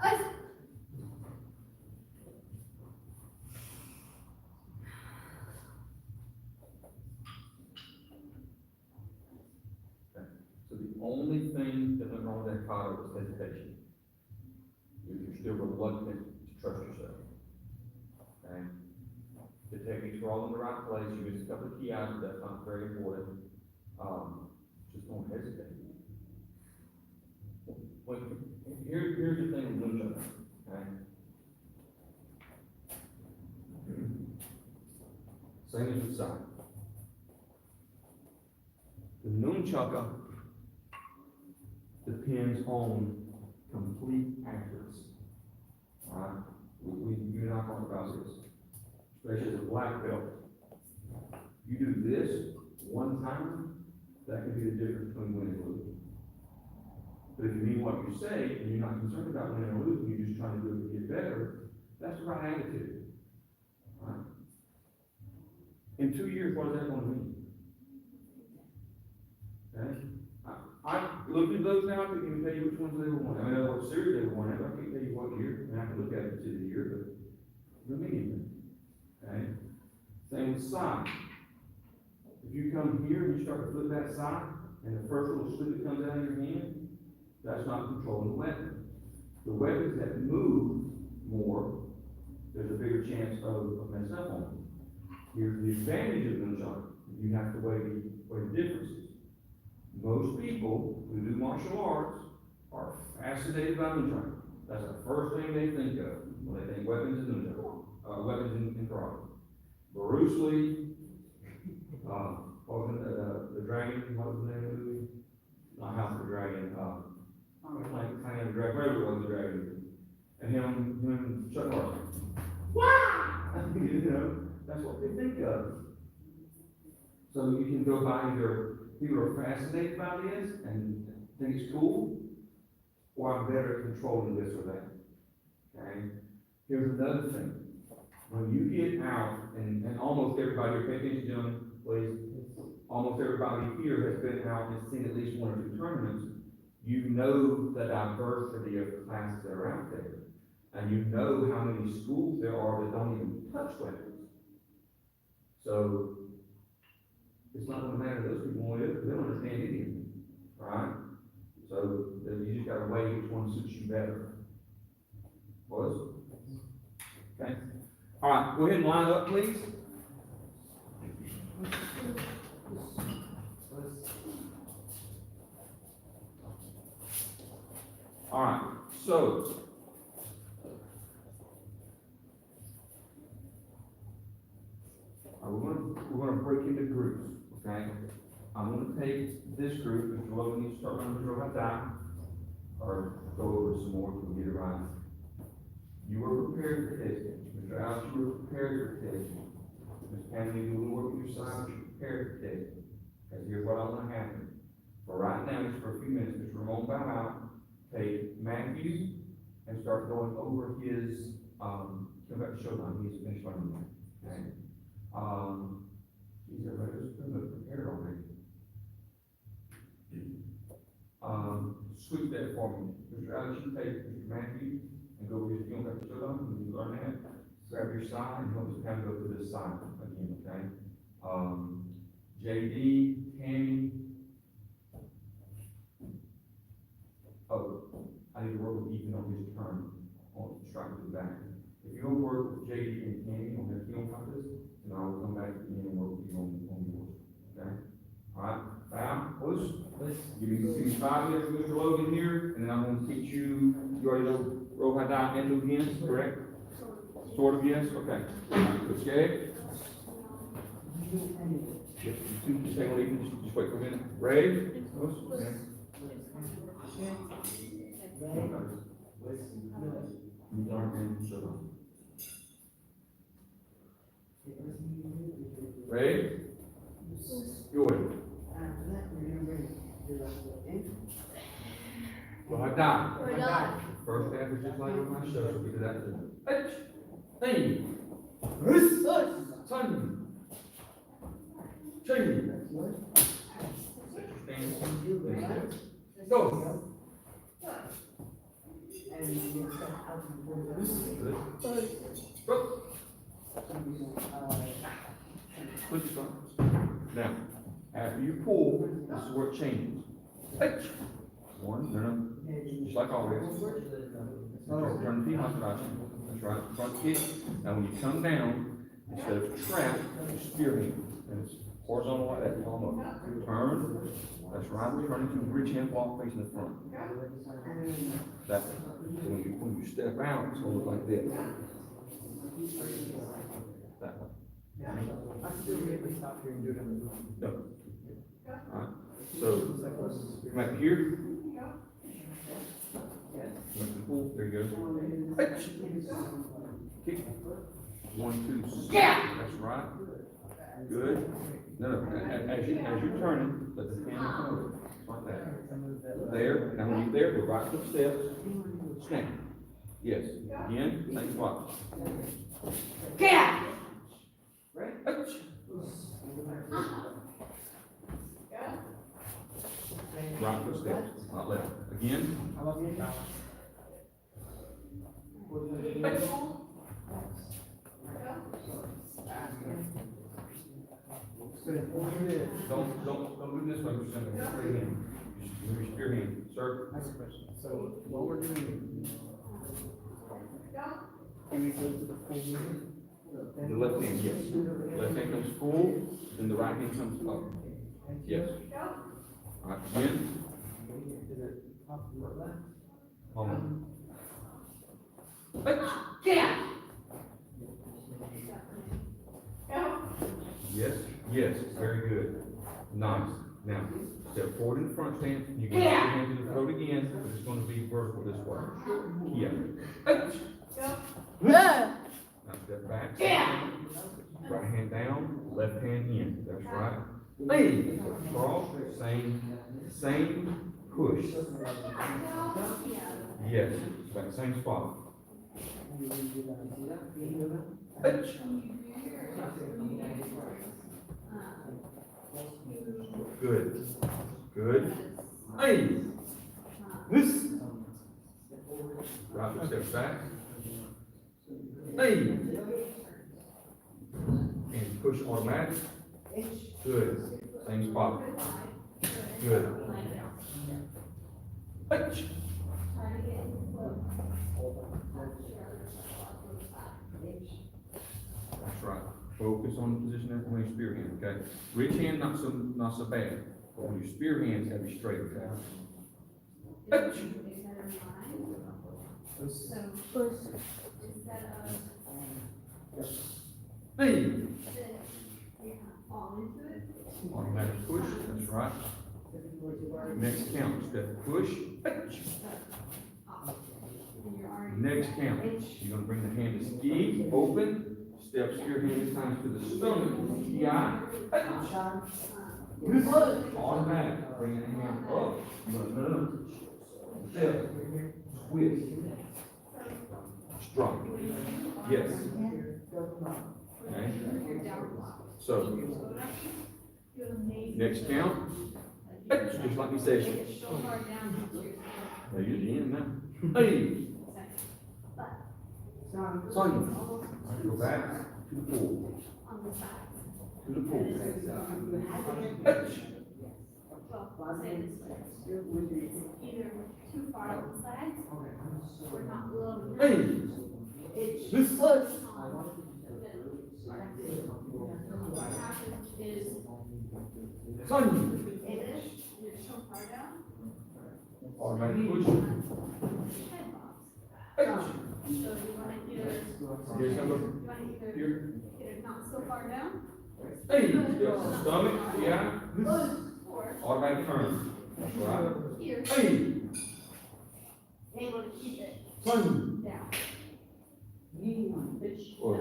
Us. So the only thing that went wrong with that kata was hesitation. You're still reluctant to trust yourself. Okay? The techniques were all in the right place, you missed a couple of key items, that's not very important. Just don't hesitate. Wait, here's the thing with nunchuck, okay? Same as with side. The nunchaka depends on complete accuracy. Alright, you and I talked about this, especially as a black belt. You do this one time, that could be the difference between winning and losing. But if you mean what you say, and you're not concerned about winning or losing, you're just trying to do it to get better, that's the right attitude. Alright? In 2 years, what is that gonna mean? Okay? I looked at those now, I couldn't even tell you which ones they were won. I mean, I know what series they were won, but I can't tell you what year, and I can look at it and see the year, but it doesn't mean anything. Okay? Same with side. If you come here and you start to flip that side, and the first little slip that comes out of your hand, that's not controlling the weapon. The weapons that move more, there's a bigger chance of messing up on them. Here's the advantage of nunchuck, you have to weigh the differences. Most people who do martial arts are fascinated by nunchuck. That's the first thing they think of when they think weapons and nunchuck, weapons in karate. Bruce Lee, what was it, the dragon, what was the name of the movie? Not House of the Dragon, like, kind of dragon, whatever it was, the dragon. And him, Chuck Norris. You know, that's what they think of. So you can go by either people are fascinated by this and think it's cool, or I'm better at controlling this or that. Okay? Here's another thing. When you get out, and almost everybody, pay attention to them, please, almost everybody here has been out and seen at least one or two tournaments. You know the diversity of classes that are out there. And you know how many schools there are that don't even touch weapons. So, it's not gonna matter those people want it, they don't understand anything, right? So, you just gotta weigh which one suits you better. Was? Okay. All right, go ahead and line up, please. All right, so we're gonna break into groups, okay? I'm gonna take this group, Mr. Logan, you start running through like that, or go over some more to get it right. You were prepared for testing. Mr. Alex, you were prepared for testing. Ms. Pamela, you will work with your side, but you're prepared for testing. Because here's what I want to happen. For right now, just for a few minutes, Mr. Ramon bow out, take Matthew, and start going over his, come back to showtime, he's finished learning that, okay? Geez, everybody's pretty much prepared already. Switch that for me. Mr. Alex, you take Mr. Matthew, and go over his, you don't have to show them, when you learn that, grab your side, and help us kind of go to this side again, okay? JD, Tammy. Oh, I need to work with Ethan on his turn, on striking to the back. If you'll work with JD and Tammy on their film compass, then I will come back at the end and work with you on yours, okay? All right, bow, push. Give me 5 minutes, Mr. Logan here, and then I'm gonna teach you, you already know Rohada and Lugians, correct? Sort of, yes, okay. Let's get it. Just hang on, Ethan, just wait for a minute. Ready? Push. Okay. You learn and shut up. Ready? Go ahead. Rohada. First half is just like on my show, so we do that. Thing. Son. Chain. Go. Go. Push it on. Now, after you pull, this is where it changes. One, no, just like always. Turn the P-Hop direction. That's right, front kick. Now when you come down, instead of trap, you spearhead. And it's horizontal like that, palm up. Turn, that's right, turn into a bridge hand walk facing the front. That way. So when you step out, it's gonna look like this. That way. I still really stop here and do it on the roof. No. Alright, so, come up here. Pull, there you go. Kick. 1, 2, that's right. Good. No, as you're turning, let the hand come like that. There, now when you're there, go right to the steps, snap. Yes, again, same spot. Get! Right? Right to the steps, not left. Again. I love you. Don't move this way, just straight in. Move your spear hand, sir. That's a question. So what we're doing. Can we go to the full unit? The left hand, yes. Left hand comes full, then the right hand comes up. Yes. All right, again. Is it top or left? Yes, yes, very good. Nice. Now, step forward in the front stance. You can put your hand to the throat again, but it's gonna be vertical this way. Yeah. Now step back. Right hand down, left hand in. That's right. Hey, cross, same push. Yes, back same spot. Good. Good. Hey. This. Right, step back. Hey. And push automatic. Good. Same spot. Good. Hey. That's right. Focus on the position there when you spear hand, okay? Reach hand, not so bad. But when you spear hands, have you straight, okay? So, instead of Hey! this, we fall into it. Automatic push, that's right. Next count, step push. And you're already. Next count, you're gonna bring the hand to ski, open. Step spear hand this time to the stomach. Yeah. Automatic, bring the hand up. Step, twist. Strong. Yes. Okay. So, next count. Just like we said. So far down. There you're the end now. Hey. Son. Go back to the pool. On the side. To the pool. Well, say this way. It's either too far on the side or not low. Hey. This. What happens is, Son. you're so far down, Automatic push. head bobs. So you wanna Here's either, number. Here. get it not so far down, Hey. Step stomach. Yeah. or Automatic turn. That's right. here, Hey. able to keep it Son. down. Or,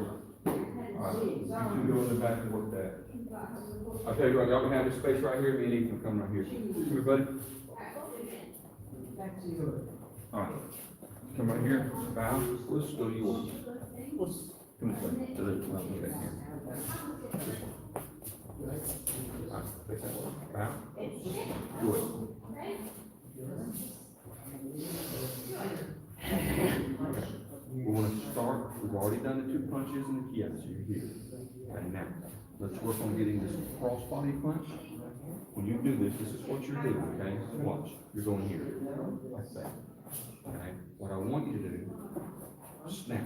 Your head alright, is you can go in the back and work that. Alright, I'll tell you what, y'all can have this space right here, me and Ethan will come right here. Come here, buddy. Alright. Come right here, bow, let's go to yours. Come this way, to the, well, move back here. This one. Alright, face that way, bow. Good. We're gonna start, we've already done the 2 punches and the kiai, so you're here. And now, let's work on getting this cross body punch. When you do this, this is what you're doing, okay? Watch, you're going here, like that. Okay, what I want you to do, snap,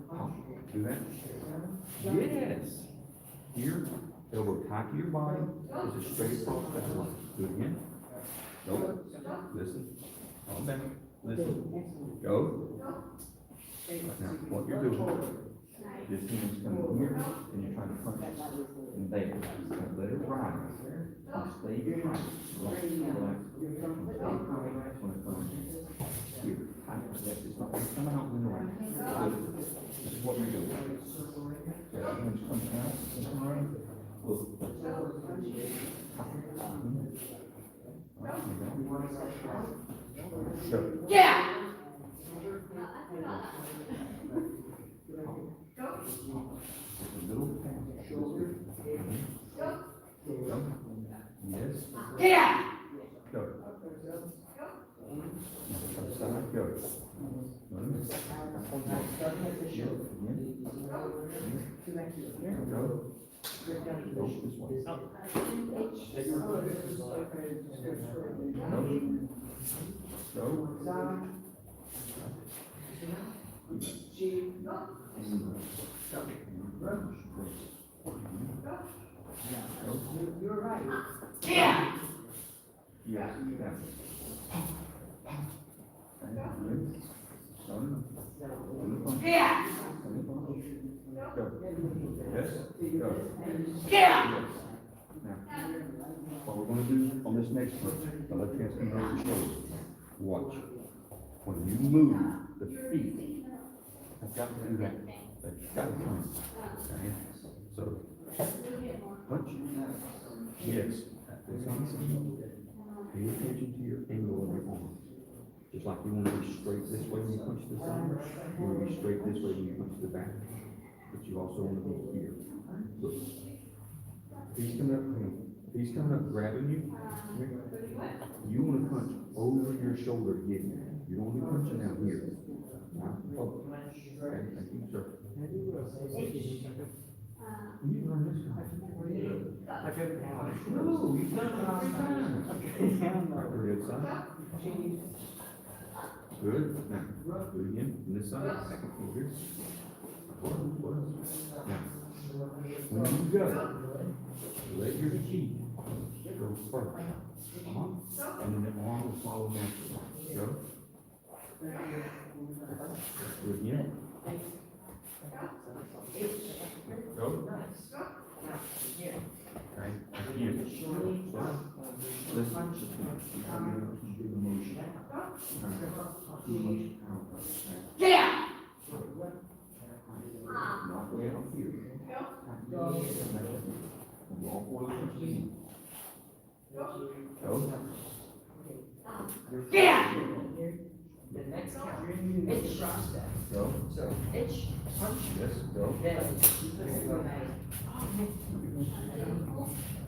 pop, do that. Yes. Here, elbow tight to your body, this is straight across that line. Do it again. Go, listen, calm down, listen, go. Now, what you're doing, this hand's coming here, and you're trying to punch it, and there, now let it rise, and stay behind, relax, relax, and stay behind when it comes here, tight, yes, it's not gonna come out and around, good, this is what you're doing. So that hand's coming out, and around, look. Go. Yeah! Yes. Yeah! Go. Side, go. Go. Go this way. Go. You're right. Yeah! Yes. Yeah! Go. Yes. Go. Yeah! Now. on this next one, the left hand's coming over your shoulder. Watch. When you move the feet, I've got to do that. They've got to turn. Okay? So, punch. Yes. Pay attention to your angle of your arm. Just like you want to be straight this way when you punch the side, you want to be straight this way when you punch the back. But you also want to be here. Look. He's coming up grabbing you. You want to punch over your shoulder to get him. You don't want to be punching down here. Now, oh. Okay, thank you, sir. You learn this one. No, you've done it 3 times. Right, very good, son. Good. Now, do it again. On this side, second finger. Now, when you go, let your cheek go first. And then the arm will follow naturally. Go. Do it again. Go. Okay. Again. Listen. Do the motion. Too much power. Yeah. Not way out here. Walk forward and see. Go. Yeah. The next count, it's shot step. Go. So it's punch, Yes, go. then you put it in my.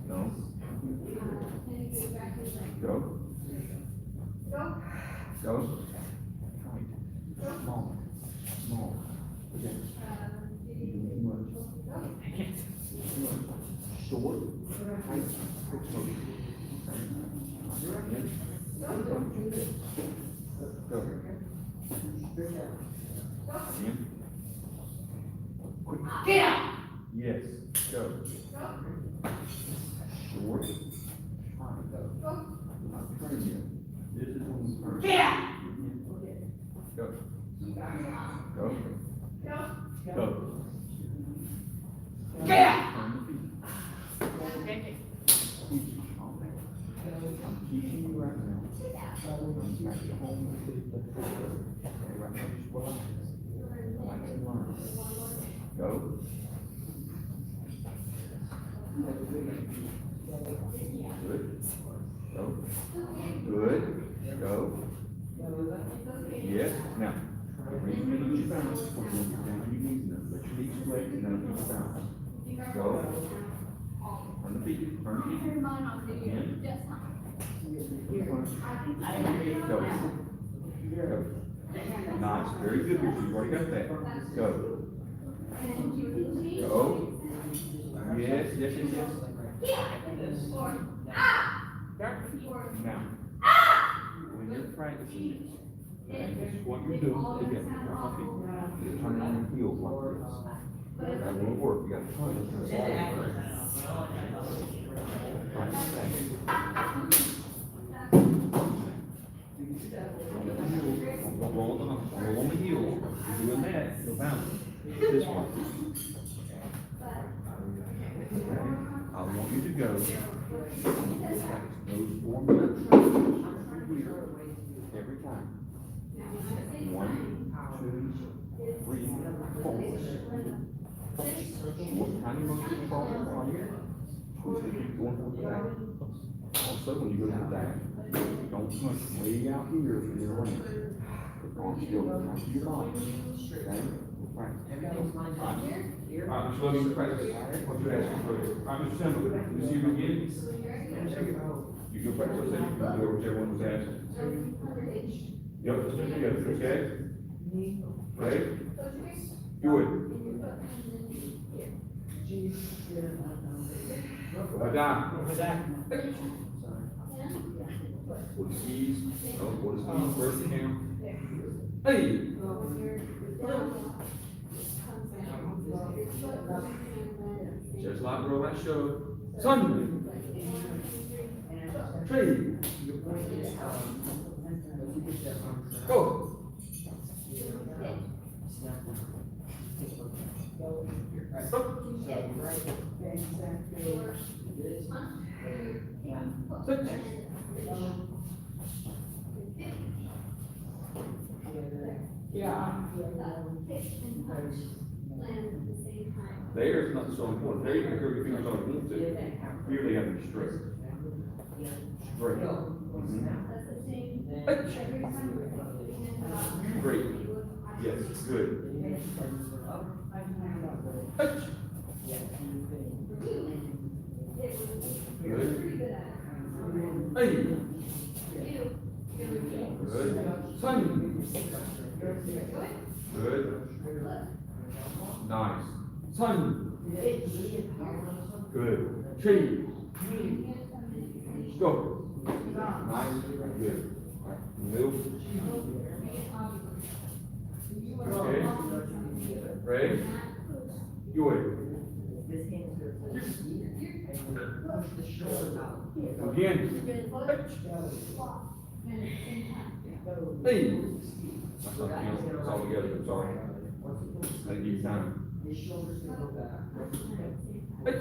No. Go. Go. Small. Small. Okay. Too much. Short. Tight. Quick motion. Go. Again. Quick. Yeah. Yes. Go. Short. Tight. Not turn yet. This is when we turn. Yeah. Go. Go. Go. Yeah. Turn the feet. I'm teaching you right now. I'm back to home with the okay, right now, just relax. Relax and learn. Go. Good. Go. Good. Go. Yes. Now, bring your knees down. Down on your knees now. Let your knees straight and then knees down. Go. Turn the feet. Turn the feet. Again. Go. Go. Nice. Very good. You've already got that. Go. Go. Yes, yes, yes, yes. Now, when you're practicing this, okay, this is what you're doing together. You're turning on your heels like this. That won't work. You got to turn it. Roll on the heels. You're doing that. You'll bounce. This one. Okay. I want you to go. Those 4 minutes. Every time. 1, 2, 3, 4. What tiny motion you fall on here? Keep going from the back. Also, when you go to the back, don't push way out here for your arm. The arm still comes to your body. Okay? Right. Alright, Mr. Logan, you practice. What you asking for? Alright, Mr. Simmons, you see him again? You go practice, so you can do whichever one was asking. Yep, let's do it together, okay? Ready? Do it. Down. What is ease? Oh, what is ease? First count. Hey! Just like roll that show. Sunday. Tree. Go. Stop. Land at the same time. There is not so important, there you can curve your fingers all you want to, here they have to be straight. Straight. Mhm. That's the same, every time you're putting in the box. Great. you look on Yes, the- good. It was, you're Good. pretty good at it. Hey, You, you're good. good. Son. Good. Nice. Son. Good. Tree. Go. Nice. Good. Move. Okay. Ready? You wait. This hand's good. Push the shoulders out. Again. Good foot, walk, and at the same time. Hey. That's not counting. It's all together. I'm sorry. I didn't give you time. His shoulders can go back. Hey.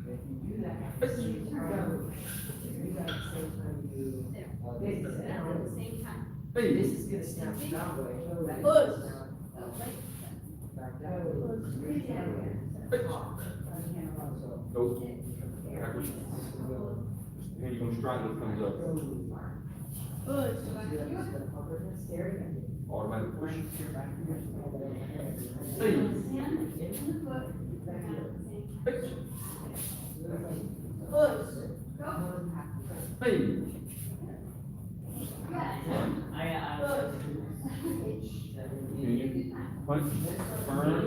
If you do that, at the same time, if you do that at the same time you, this is At down. the same time. Hey. This is gonna snap that way. That Push. goes down, So, like, back that way. Push. Nope. Backwards. And you're gonna strike what comes up. Push. Automatic push. Hand Hey. in the foot, at the same time. Hey. Push. Go. Hey. Yeah. I Continue. Punch. Turn.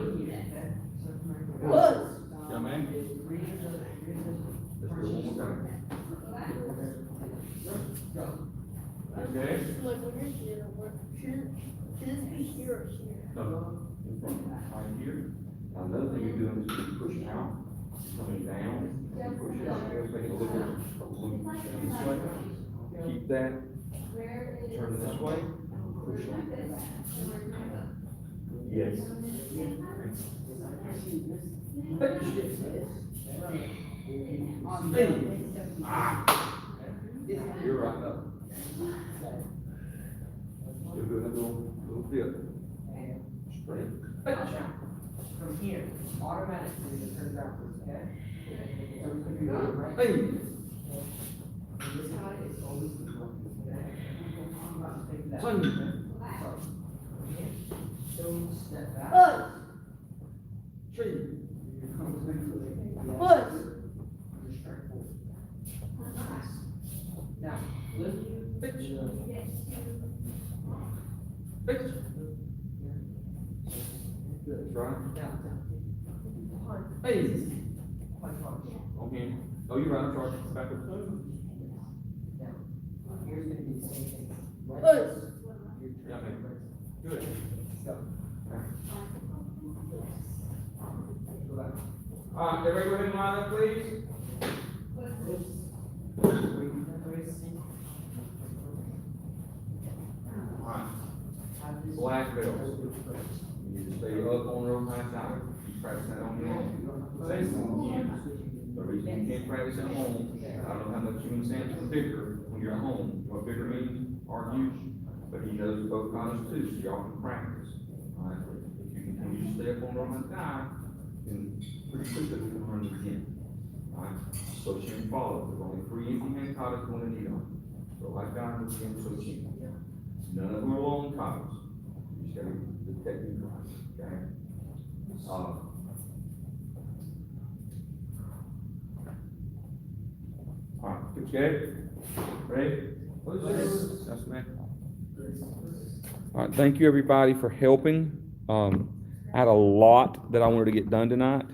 Push. Yeah, man. Let's do it one more time. Okay. Like when you're here, should this be here or here? No. In front. Right here. Now, another thing you're doing is you push out, coming down, and push out. Make it a little this way. Keep that. Where is? Turn this way. Push like that. Yes. Hey. Ah. You're right up. Still doing a little dip. Straight. From here, automatically it turns backwards, okay? So we can do that right. Hey. This guy is always the one, okay? I'm about to take that. Son. So step back. Push. Tree. Push. Just strike forward. Now, lift you. Yes, Pitch. Good. Right. Down. Hey. Like punch. Okay. Oh, you're right. I'm sorry. Backwards. Down. Here's gonna be the same thing. Right. Push. Yeah, man. Good. Go. Go back. Everybody go ahead and line up, please. Alright. Black belts. You just stay up on real high side. You practice that on your own. Same thing. The reason you can't practice at home, I don't know how much Jimmy Sampson bigger when you're at home. What bigger means, argue, but he knows both colors too, so y'all can practice. Alright, if you continue to stay up on real high side, then pretty quickly we can learn it again. Alright, so she can follow. There's only 3 empty hand colors going to need on. So like that, we can so she. None of them are long colors. You just gotta get the technique right, okay? Alright, okay? Ready? That's me. Alright, thank you everybody for helping. I had a lot that I wanted to get done tonight.